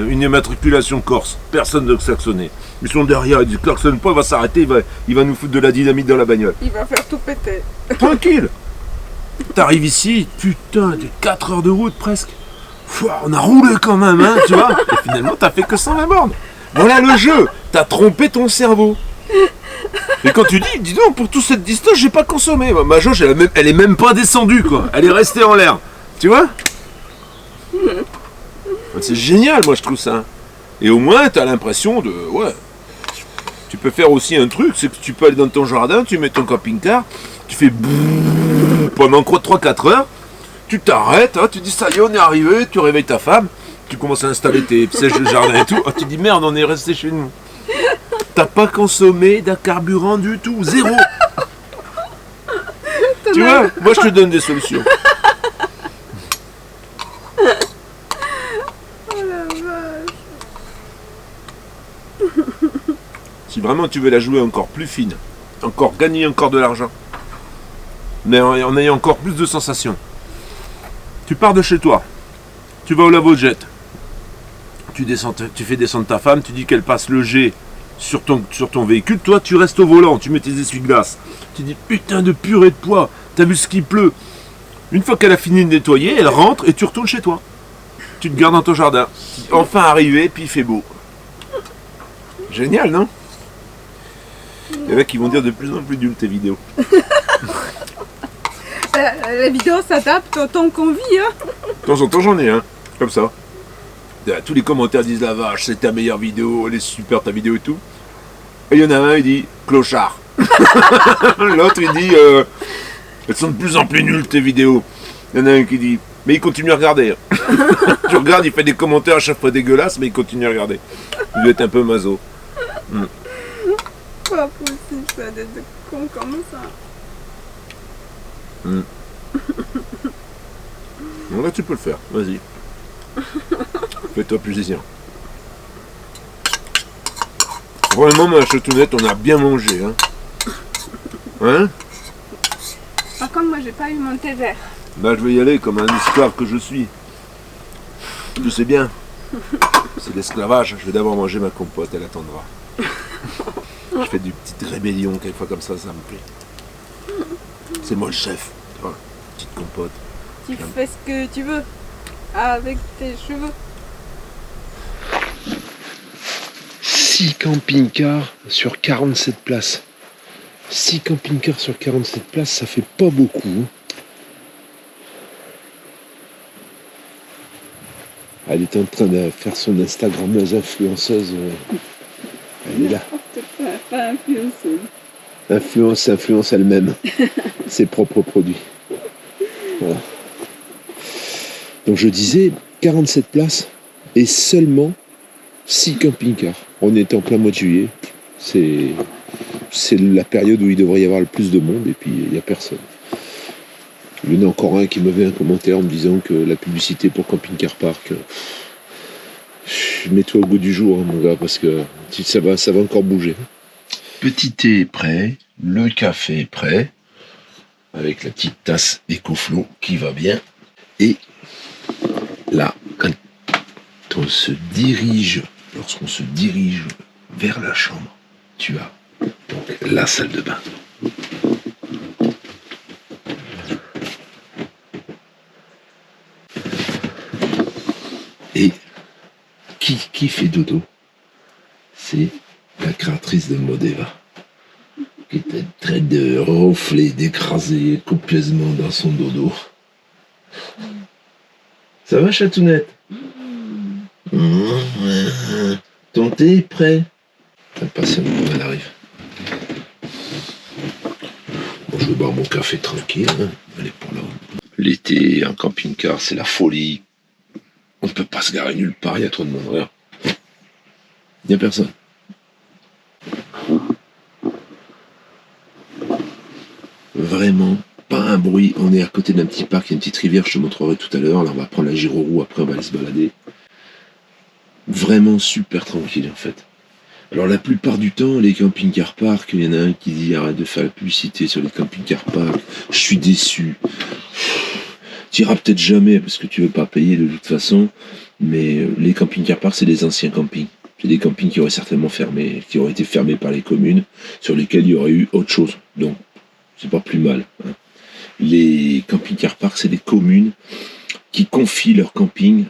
une immatriculation corse. Personne ne va klaxonner. Ils sont derrière, ils ne klaxonnent pas, il va s'arrêter, il va nous foutre de la dynamite dans la bagnole. Il va faire tout péter. Tranquille. T'arrives ici, putain, t'es 4 heures de route presque. Pouah, on a roulé quand même, hein, tu vois. Et finalement, t'as fait que 120 bornes. Voilà le jeu. T'as trompé ton cerveau. Et quand tu dis donc, pour toute cette distance, j'ai pas consommé. Ma jauge, elle est même pas descendue, quoi. Elle est restée en l'air. Tu vois? C'est génial, moi, je trouve ça. Et au moins, t'as l'impression de... Ouais. Tu peux faire aussi un truc, c'est que tu peux aller dans ton jardin, tu mets ton camping-car, tu fais pendant 3-4 heures, tu t'arrêtes, hein, tu dis ça y est, on est arrivé, tu réveilles ta femme, tu commences à installer tes sèches de jardin et tout, tu dis merde, on est resté chez nous. T'as pas consommé d'un carburant du tout, zéro. Tu vois, moi je te donne des solutions. Si vraiment tu veux la jouer encore plus fine, encore gagner encore de l'argent, mais en ayant encore plus de sensations, tu pars de chez toi, tu vas au lavo-jet, tu fais descendre ta femme, tu dis qu'elle passe le jet sur ton véhicule, toi tu restes au volant, tu mets tes essuie-glaces, tu dis putain de purée de poids, t'as vu ce qu'il pleut. Une fois qu'elle a fini de nettoyer, elle rentre et tu retournes chez toi. Tu te gardes dans ton jardin. Enfin arrivé, puis il fait beau. Génial, non? Il y en a qui vont dire de plus en plus d'une tes vidéos. La vidéo s'adapte au temps qu'on vit. Hein. De temps en temps, j'en ai un, comme ça. Tous les commentaires disent la vache, c'est ta meilleure vidéo, elle est super ta vidéo et tout. Et il y en a un, il dit clochard. L'autre, il dit elles sont de plus en plus nulles tes vidéos. Il y en a un qui dit mais il continue à regarder. Tu regardes, il fait des commentaires à chaque fois dégueulasses, mais il continue à regarder. Il doit être un peu maso. Pas possible ça, d'être con comme ça. Bon, là tu peux le faire, vas-y. Fais-toi plaisir. Vraiment ma chatounette, on a bien mangé, hein. Hein? Par contre moi j'ai pas eu mon thé vert. Bah je vais y aller comme un esclave que je suis. Tu sais bien. C'est l'esclavage, je vais d'abord manger ma compote, elle attendra. Je fais des petites rébellions quelquefois comme ça me plaît. C'est moi le chef, tu vois, petite compote. Tu fais ce que tu veux avec tes cheveux. 6 camping-cars sur 47 places. 6 camping-cars sur 47 places, ça fait pas beaucoup. Elle est en train de faire son Instagrammeuse influenceuse. Elle est là. Pas influenceuse. Influence elle-même. Ses propres produits. Voilà. Donc je disais 47 places et seulement 6 camping-cars. On est en plein mois de juillet. C'est la période où il devrait y avoir le plus de monde et puis il n'y a personne. Il y en a encore un qui me fait un commentaire en me disant que la publicité pour Camping Car Park, mets-toi au goût du jour, hein, mon gars, parce que ça va encore bouger. Petit thé est prêt, le café est prêt, avec la petite tasse EcoFlow qui va bien. Et là, lorsqu'on se dirige vers la chambre, tu as donc la salle de bain. Et qui fait dodo? C'est la créatrice de Modeva, qui est en train de ronfler, d'écraser copieusement dans son dodo. Ça va, chatounette? Ton thé est prêt? Impatiemment, elle arrive. Bon, je vais boire mon café tranquille, hein. Elle est pour là. L'été, en camping-car, c'est la folie. On ne peut pas se garer nulle part, il y a trop de monde. Regarde. Il n'y a personne. Vraiment, pas un bruit. On est à côté d'un petit parc, il y a une petite rivière, je te montrerai tout à l'heure. Là, on va prendre la gyroroue, après on va aller se balader. Vraiment super tranquille, en fait. Alors, la plupart du temps, les camping-car parks, il y en a un qui dit arrête de faire la publicité sur les camping-car parks. Je suis déçu. Tu iras peut-être jamais parce que tu veux pas payer de toute façon, mais les camping-car parks, c'est des anciens campings. C'est des campings qui auraient certainement fermé, qui auraient été fermés par les communes, sur lesquels il y aurait eu autre chose. Donc, c'est pas plus mal. Hein. Les camping-car parks, c'est des communes qui confient leur camping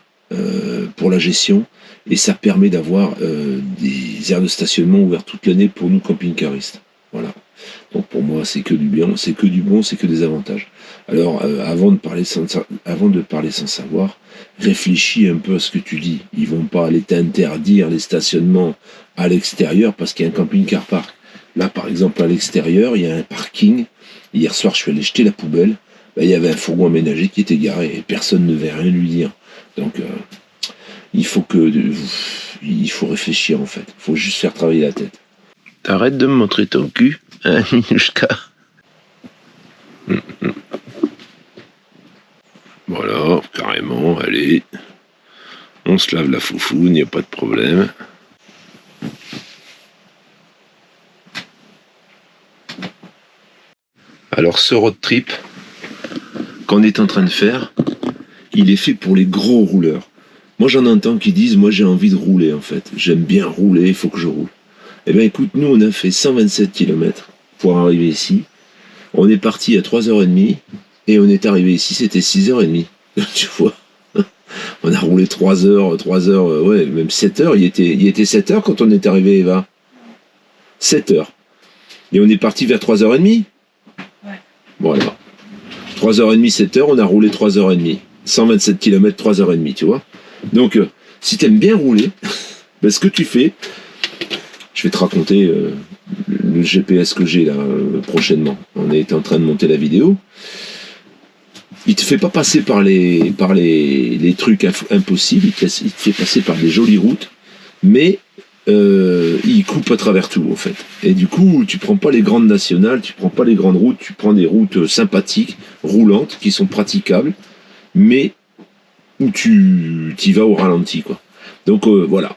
pour la gestion Et ça permet d'avoir des aires de stationnement ouvertes toute l'année pour nous camping-caristes. Voilà. Donc pour moi, c'est que du bien, c'est que du bon, c'est que des avantages. Alors, avant de parler sans savoir, réfléchis un peu à ce que tu dis. Ils vont pas aller t'interdire les stationnements à l'extérieur parce qu'il y a un camping-car park. Là, par exemple, à l'extérieur, il y a un parking. Hier soir, je suis allé jeter la poubelle. Ben, il y avait un fourgon aménagé qui était garé et personne ne devait rien lui dire. Donc, il faut réfléchir en fait. Il faut juste faire travailler la tête. T'arrêtes de me montrer ton cul, hein, Minouchka. Voilà, carrément, allez. On se lave la foufoune, il n'y a pas de problème. Alors ce road trip qu'on est en train de faire, il est fait pour les gros rouleurs. Moi j'en entends qui disent, moi j'ai envie de rouler en fait. J'aime bien rouler, il faut que je roule. Eh bien écoute, nous on a fait 127 km pour arriver ici. On est parti à 3h30 et on est arrivé ici, c'était 6h30. Tu vois, on a roulé 3 heures, ouais, même 7 heures. Il était 7 heures quand on est arrivé, Eva. 7 heures. Et on est parti vers 3h30. Ouais. Voilà. 3h30, 7 heures, on a roulé 3h30. 127 km, 3h30, tu vois. Donc, si t'aimes bien rouler, ben, ce que tu fais, je vais te raconter le GPS que j'ai là prochainement. On est en train de monter la vidéo. Il te fait pas passer par les trucs impossibles, il te fait passer par des jolies routes, mais il coupe à travers tout en fait. Et du coup, tu prends pas les grandes nationales, tu prends pas les grandes routes, tu prends des routes sympathiques, roulantes, qui sont praticables, mais où tu y vas au ralenti, quoi. Donc voilà.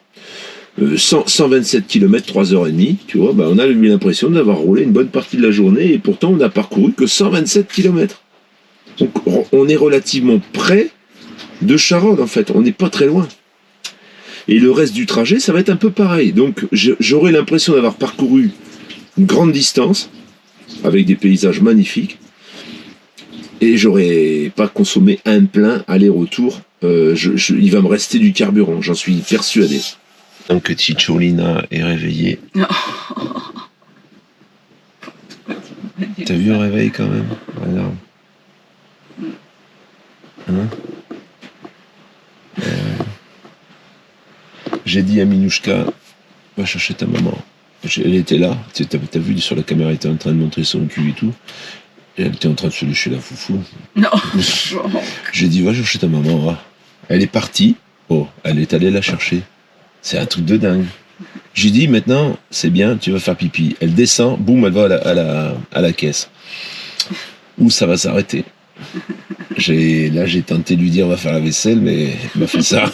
127 km, 3h30, tu vois, bah, on a eu l'impression d'avoir roulé une bonne partie de la journée, et pourtant on n'a parcouru que 127 km. Donc on est relativement près de Charonne en fait, on n'est pas très loin. Et le reste du trajet, ça va être un peu pareil. Donc j'aurai l'impression d'avoir parcouru une grande distance, avec des paysages magnifiques, et j'aurai pas consommé un plein aller-retour. Il va me rester du carburant, j'en suis persuadé. Donc Ticciolina est réveillée. T'as vu le réveil quand même? Regarde. Hein? J'ai dit à Minouchka, va chercher ta maman. Elle était là, t'as vu sur la caméra, elle était en train de montrer son cul et tout. Et elle était en train de se lécher la foufou. Non. J'ai dit, va chercher ta maman, va. Elle est partie. Oh, elle est allée la chercher. C'est un truc de dingue. J'ai dit, maintenant, c'est bien, tu vas faire pipi. Elle descend, boum, elle va à la caisse. Où ça va s'arrêter. Là, j'ai tenté de lui dire, va faire la vaisselle, mais elle m'a fait ça.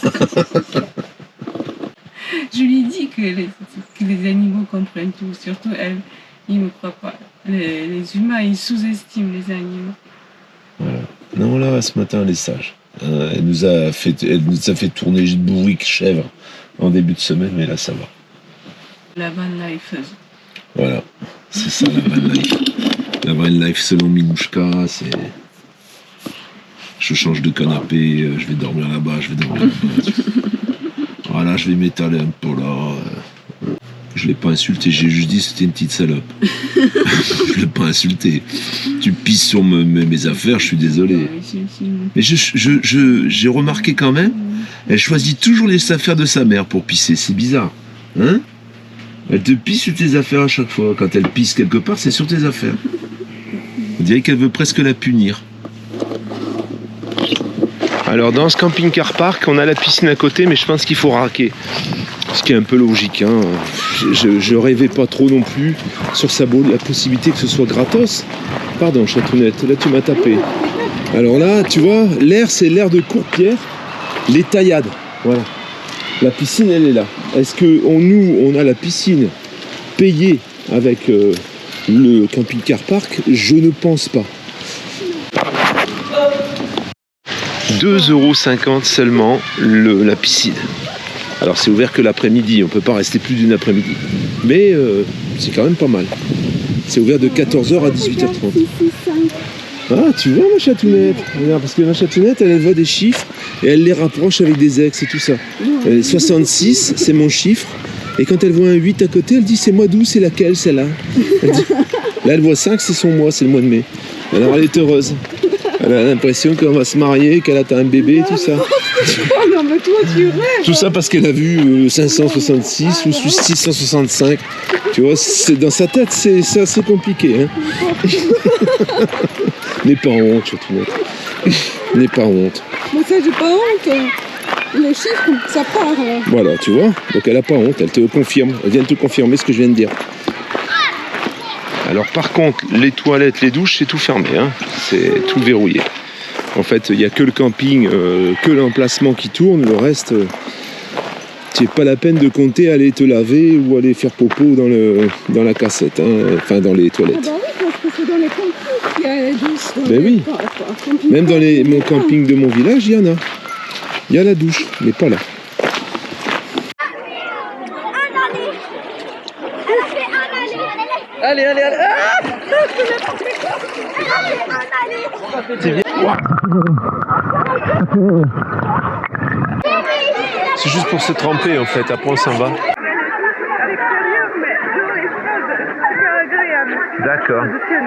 Je lui dis que les animaux comprennent tout, surtout elle. Ils ne me croient pas. Les humains, ils sous-estiment les animaux. Voilà. Non, là, ce matin, elle est sage. Elle nous a fait tourner bourrique chèvre en début de semaine, mais là, ça va. La van life. Voilà, c'est ça la van life. La van life selon Minouchka, c'est... Je change de canapé, je vais dormir là-bas, Voilà, je vais m'étaler un peu là. Je l'ai pas insulté, j'ai juste dit que c'était une petite salope. Je l'ai pas insulté. Tu pisses sur mes affaires, je suis désolé. Mais j'ai remarqué quand même, elle choisit toujours les affaires de sa mère pour pisser, c'est bizarre. Hein? Elle te pisse sur tes affaires à chaque fois. Quand elle pisse quelque part, c'est sur tes affaires. On dirait qu'elle veut presque la punir. Alors dans ce camping-car park, on a la piscine à côté, mais je pense qu'il faut raquer. Ce qui est un peu logique. Hein. Je rêvais pas trop non plus sur la possibilité que ce soit gratos. Pardon, chatounette, là tu m'as tapé. Alors là, tu vois, l'air c'est l'air de Courpierre, les taillades. Voilà. La piscine, elle est là. Est-ce que on a la piscine payée avec le camping-car park? Je ne pense pas. 2,50 € seulement la piscine. Alors c'est ouvert que l'après-midi, on ne peut pas rester plus d'une après-midi. Mais c'est quand même pas mal. C'est ouvert de 14h à 18h30. Ah, tu vois ma chatounette. Regarde, parce que ma chatounette, elle voit des chiffres et elle les rapproche avec des ex et tout ça. 66, c'est mon chiffre. Et quand elle voit un 8 à côté, elle dit c'est mois d'août, c'est laquelle celle-là? Là, elle voit 5, c'est son mois, c'est le mois de mai. Alors elle est heureuse. Elle a l'impression qu'on va se marier, qu'elle attend un bébé et tout ça. Oh non, mais toi, tu rêves. Tout ça parce qu'elle a vu 566 ou 665. Tu vois, dans sa tête, c'est assez compliqué. Hein. N'aie pas honte, chatounette. N'aie pas honte. Mais ça, j'ai pas honte. Les chiffres, ça parle. Voilà, tu vois. Donc elle a pas honte, elle te confirme. Elle vient de te confirmer ce que je viens de dire. Alors par contre, les toilettes, les douches, c'est tout fermé. Hein. C'est tout verrouillé. En fait, il n'y a que le camping, que l'emplacement qui tourne. Le reste, c'est pas la peine de compter aller te laver ou aller faire popo dans la cassette. Hein. Enfin, dans les toilettes. Ah bah oui, parce que c'est dans les campings qu'il y a les douches. Ben oui. Même dans mon camping de mon village, il y en a. Il y a la douche, mais pas là. Allez, allez, allez. Ah, C'est juste pour se tremper en fait, après on s'en va. D'accord.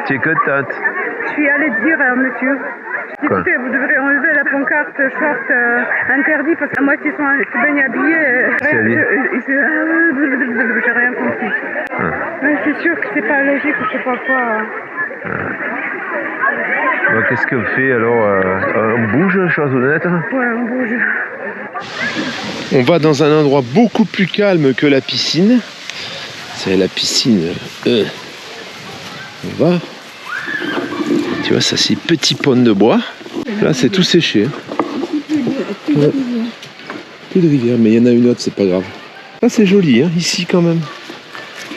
Tu es contente. Je suis allée dire à monsieur, écoutez, vous devrez enlever la pancarte short interdit parce qu'à moitié ils sont bien habillés. J'ai rien compris. Mais c'est sûr que c'est pas logique ou je sais pas quoi. Bon, qu'est-ce qu'on fait alors? On bouge, chatounette? Ouais, on bouge. On va dans un endroit beaucoup plus calme que la piscine. C'est la piscine. On va. Tu vois, ça c'est petit pont de bois. Là, c'est tout séché. Ouais. Plus de rivière, mais il y en a une autre, c'est pas grave. Là, c'est joli, hein, ici quand même.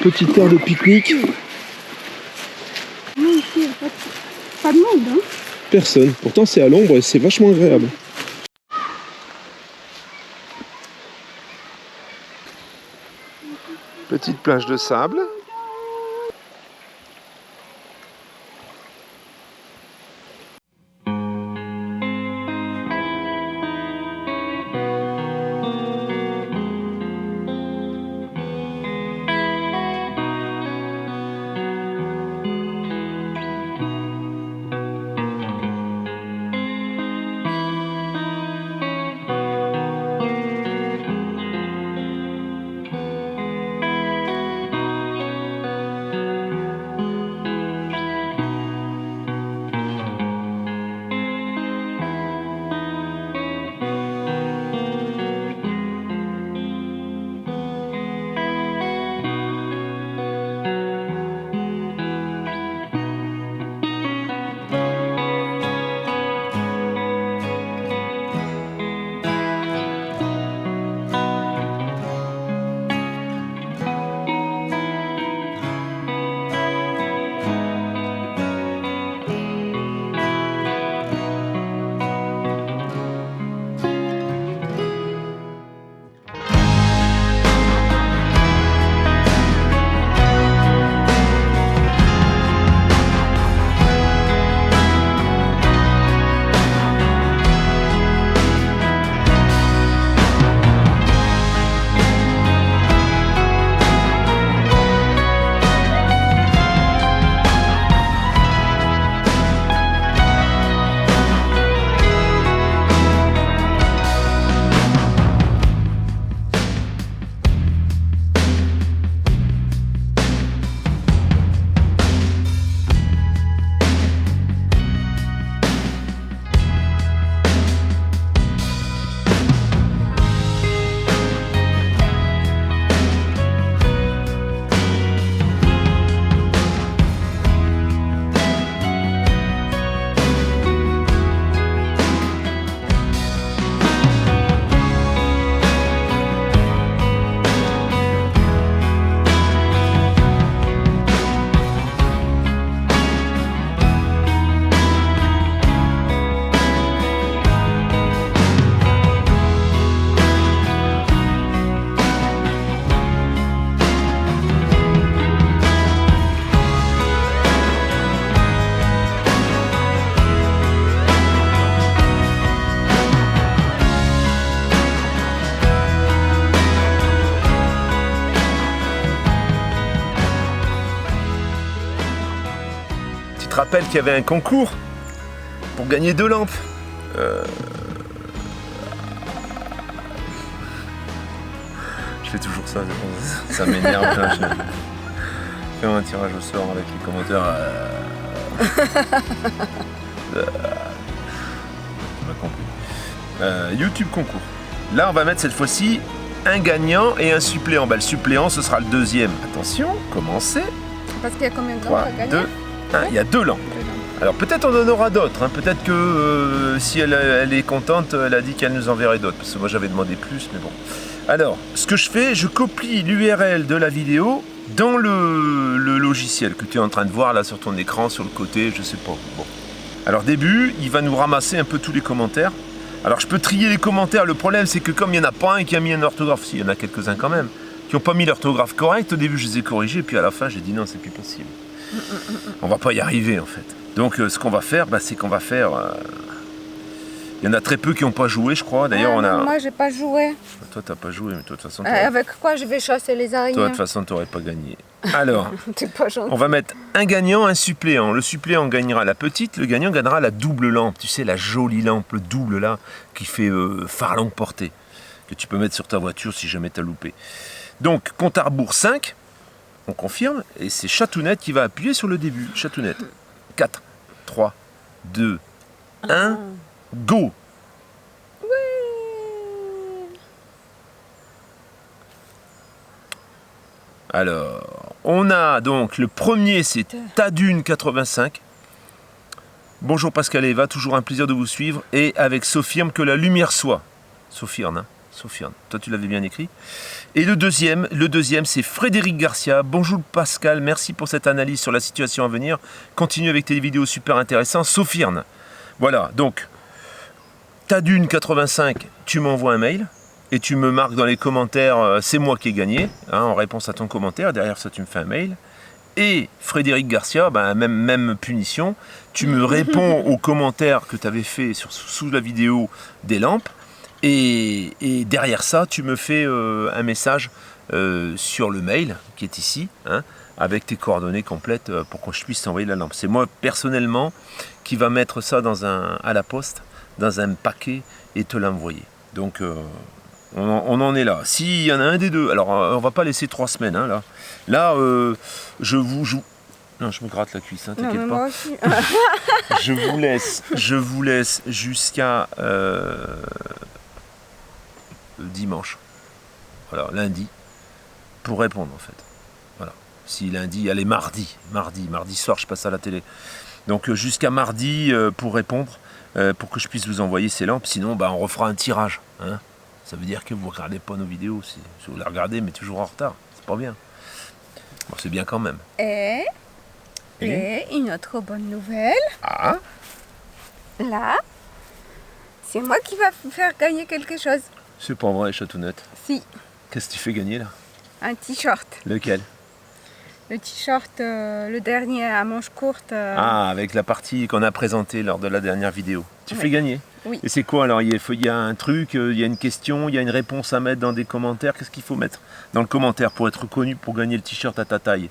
Petite aire de pique-nique. Non, ici, il n'y a pas de monde. Hein. Personne. Pourtant, c'est à l'ombre et c'est vachement agréable. Petite plage de sable. rappelle qu'il y avait un concours pour gagner 2 lampes. Je fais toujours ça, ça m'énerve. Je fais un tirage au sort avec les commentaires. Tu m'as compris. YouTube concours. Là, on va mettre cette fois-ci un gagnant et un suppléant. Bah, le suppléant, ce sera le deuxième. Attention, commencez. Parce qu'il y a combien de 3, lampes à gagner 2, 1. Il y a 2 lampes. Alors peut-être on en aura d'autres. Hein. Peut-être que si elle est contente, elle a dit qu'elle nous enverrait d'autres. Parce que moi j'avais demandé plus, mais bon. Alors, ce que je fais, je copie l'URL de la vidéo dans le logiciel que tu es en train de voir là sur ton écran, sur le côté, je sais pas. Bon. Alors début, il va nous ramasser un peu tous les commentaires. Alors je peux trier les commentaires. Le problème c'est que comme il n'y en a pas un qui a mis un orthographe, si, il y en a quelques-uns quand même, qui n'ont pas mis l'orthographe correcte, au début je les ai corrigés, puis à la fin j'ai dit non, c'est plus possible. On va pas y arriver en fait. Donc ce qu'on va faire, c'est qu'on va faire... Il y en a très peu qui n'ont pas joué, je crois. D'ailleurs, on a... Moi, j'ai pas joué. Toi, t'as pas joué, mais toi, de toute façon... Avec quoi je vais chasser les araignées? Toi, de toute façon, t'aurais pas gagné. Alors, T'es pas gentil. on va mettre un gagnant, un suppléant. Le suppléant gagnera la petite, le gagnant gagnera la double lampe. Tu sais, la jolie lampe, le double là, qui fait phare longue portée, que tu peux mettre sur ta voiture si jamais t'as loupé. Donc, compte à rebours 5, on confirme, et c'est Chatounette qui va appuyer sur le début. Chatounette. 4, 3, 2, 1, go! Oui. Alors, on a donc le premier, c'est Tadune85. Bonjour Pascal et Eva, toujours un plaisir de vous suivre. Et avec Sophirne, que la lumière soit. Sophirne, hein, Sophirne. Toi, tu l'avais bien écrit. Et le deuxième c'est Frédéric Garcia. Bonjour Pascal, merci pour cette analyse sur la situation à venir. Continue avec tes vidéos super intéressantes. Sophirne. Voilà, donc, Tadune85, tu m'envoies un mail. Et tu me marques dans les commentaires, c'est moi qui ai gagné, hein, en réponse à ton commentaire. Derrière ça, tu me fais un mail. Et Frédéric Garcia, même punition. Tu me réponds aux commentaires que tu avais fait sous la vidéo des lampes. Et derrière ça, tu me fais un message sur le mail qui est ici, hein, avec tes coordonnées complètes pour que je puisse t'envoyer la lampe. C'est moi personnellement qui va mettre ça à la poste, dans un paquet et te l'envoyer. Donc... on en est là. S'il y en a un des deux, alors on va pas laisser 3 semaines. Hein, là, je vous joue. Non, je me gratte la cuisse, hein, t'inquiète pas. Moi aussi. je vous laisse jusqu'à dimanche. Voilà, lundi, pour répondre en fait. Voilà. Si lundi, allez, mardi soir, je passe à la télé. Donc jusqu'à mardi pour répondre, pour que je puisse vous envoyer ces lampes. Sinon, on refera un tirage. Hein. Ça veut dire que vous ne regardez pas nos vidéos, si vous les regardez, mais toujours en retard. C'est pas bien. Bon, c'est bien quand même. Et une autre bonne nouvelle. Ah, Là, c'est moi qui va vous faire gagner quelque chose. c'est pas vrai, Chatounette. Si, Qu'est-ce que tu fais gagner là? un t-shirt. Lequel? Le t-shirt, le dernier à manches courtes. Ah, avec la partie qu'on a présentée lors de la dernière vidéo. Tu fais gagner? Oui. Et c'est quoi alors? Il y a un truc, il y a une question, il y a une réponse à mettre dans des commentaires. Qu'est-ce qu'il faut mettre dans le commentaire pour être reconnu, pour gagner le t-shirt à ta taille?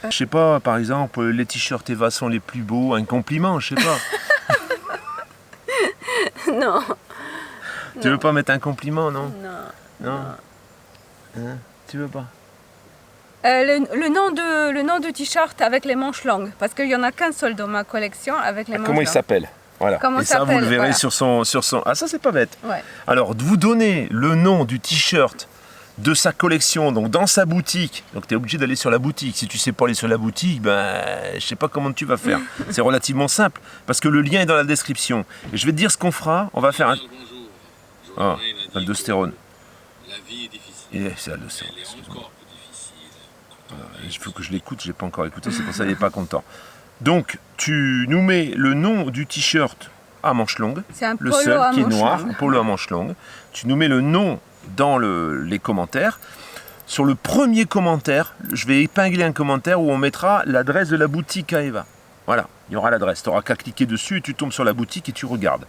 Je sais pas, par exemple, les t-shirts Eva sont les plus beaux, un compliment, je sais pas. Non. Tu veux pas mettre un compliment, non? Non. Hein? Tu veux pas? Le nom du t-shirt avec les manches longues, parce qu'il n'y en a qu'un seul dans ma collection avec les manches Comment il longues. s'appelle? Voilà. Comment et ça, vous le s'appelle, verrez voilà. sur son... Ah, ça, c'est pas bête. Ouais. Alors, de vous donner le nom du t-shirt de sa collection, donc dans sa boutique. Donc, tu es obligé d'aller sur la boutique. Si tu sais pas aller sur la boutique, je sais pas comment tu vas faire. C'est relativement simple, parce que le lien est dans la description. Et je vais te dire ce qu'on fera. On va faire un... Ah, aldostérone. La vie est difficile. Et c'est aldostérone, Elle est excuse-moi. encore plus difficile. Il faut que je l'écoute, je l'ai pas encore écouté, c'est pour ça qu'il n'est pas content. Donc, tu nous mets le nom du t-shirt à manches longues, C'est un le polo seul à qui est manches noir, longues. polo à manches longues. Tu nous mets le nom dans les commentaires. Sur le premier commentaire, je vais épingler un commentaire où on mettra l'adresse de la boutique à Eva. Voilà, il y aura l'adresse. Tu n'auras qu'à cliquer dessus et tu tombes sur la boutique et tu regardes.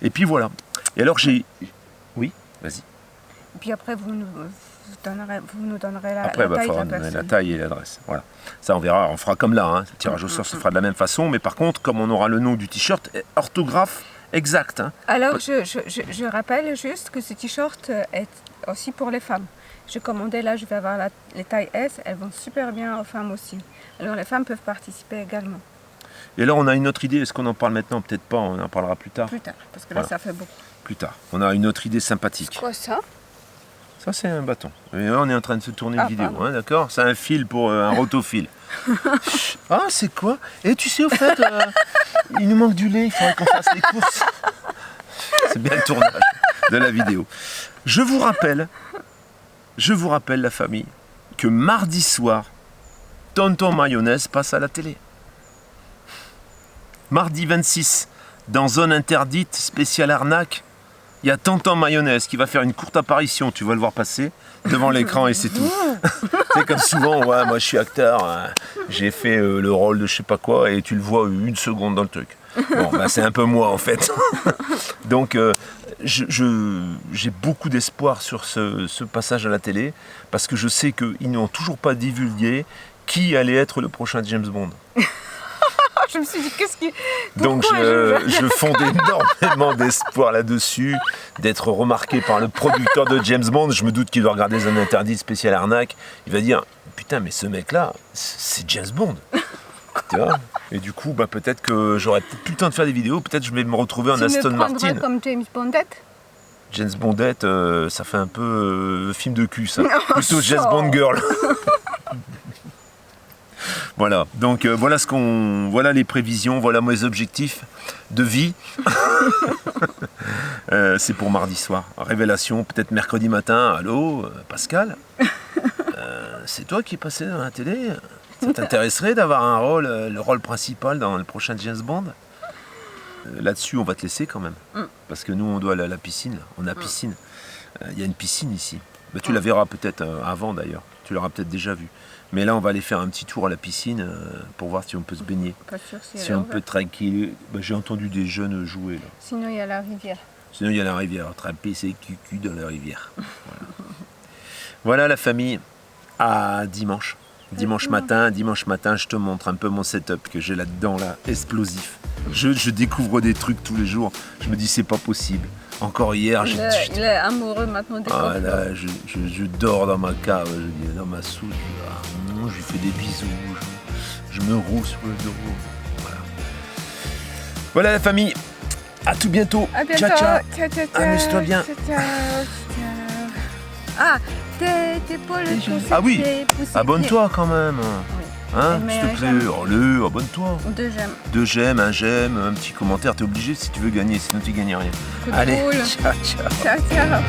Et puis voilà. Et alors j'ai... Oui, vas-y. Puis après, vous nous donnerez la, Après, la il va taille de falloir la donner la personne. taille et l'adresse. Voilà. Ça, on verra. On fera comme là. Hein. Le tirage au sort se fera de la même façon. Mais par contre, comme on aura le nom du t-shirt, orthographe exact. Hein. Alors, je rappelle juste que ce t-shirt est aussi pour les femmes. J'ai commandé, là, je vais avoir les tailles S. Elles vont super bien aux femmes aussi. Alors, les femmes peuvent participer également. Et là, on a une autre idée. Est-ce qu'on en parle maintenant? Peut-être pas. On en parlera plus tard. Plus tard, parce que Voilà. là, ça fait beaucoup. Plus tard. On a une autre idée sympathique. Quoi ça? Ça, c'est un bâton. Et là, on est en train de se tourner une Ah, vidéo. pardon. Hein, d'accord? C'est un fil pour un rotofil. Ah, c'est quoi? Et tu sais, au fait, il nous manque du lait. Il faudrait qu'on fasse les courses. C'est bien le tournage de la vidéo. Je vous rappelle, la famille, que mardi soir, Tonton Mayonnaise passe à la télé. Mardi 26, dans Zone Interdite, spéciale arnaque, il y a Tonton Mayonnaise qui va faire une courte apparition, tu vas le voir passer devant l'écran et c'est tout. C'est comme souvent, ouais, moi je suis acteur, hein, j'ai fait le rôle de je sais pas quoi et tu le vois une seconde dans le truc. Bon, bah, c'est un peu moi en fait. Donc j'ai beaucoup d'espoir sur ce passage à la télé parce que je sais qu'ils n'ont toujours pas divulgué qui allait être le prochain James Bond. Je me suis dit, qu'est-ce qui... Donc Pourquoi je fonde énormément d'espoir là-dessus, d'être remarqué par le producteur de James Bond. Je me doute qu'il doit regarder Zone Interdite spécial arnaque. Il va dire, putain mais ce mec-là, c'est James Bond. Tu vois? Et du coup, bah, peut-être que j'aurai plus le temps de faire des vidéos. Peut-être que je vais me retrouver en Tu Aston me prendras Martin. comme James Bondette? James Bondette, ça fait un peu film de cul ça. Oh, Plutôt James ça. Bond Girl. Voilà, donc voilà les prévisions, voilà mes objectifs de vie. C'est pour mardi soir. Révélation, peut-être mercredi matin. Allô, Pascal, c'est toi qui es passé dans la télé? Ça t'intéresserait d'avoir un rôle, le rôle principal dans le prochain James Bond? Là-dessus, on va te laisser quand même. Parce que nous, on doit aller à la piscine. Là. On a piscine. Il y a une piscine ici. Bah, tu la verras peut-être avant d'ailleurs. Tu l'auras peut-être déjà vue. Mais là, on va aller faire un petit tour à la piscine pour voir si on peut se baigner. Pas sûr si Si elle est on ouverte. peut tranquille. Bah, j'ai entendu des jeunes jouer là. Sinon, il y a la rivière. Sinon, il y a la rivière. Tremper ses cucus dans la rivière. Voilà la famille. À dimanche. Dimanche matin, je te montre un peu mon setup que j'ai là-dedans, là, explosif. Je découvre des trucs tous les jours. Je me dis, c'est pas possible. Encore hier, Il est amoureux maintenant des ah coffres. là, je dors dans ma cave, dans ma souche. Je lui fais des bisous. Je me roule sur le dos. Voilà. Voilà la famille. À tout bientôt. À bientôt. Ciao, ciao. Ciao, ciao, ciao. Amuse-toi bien. Ciao, ciao, ciao. Ah, tes poules poussées, Ah oui. tes poussées. Abonne-toi quand même. Oui. Hein, Et s'il te mets plaît. un j'aime. Allez, abonne-toi. 2 j'aime. 2 j'aime, 1 j'aime, un petit commentaire. T'es obligé si tu veux gagner, sinon tu gagnes rien. Coup de Allez, boule. ciao, ciao. Ciao, ciao.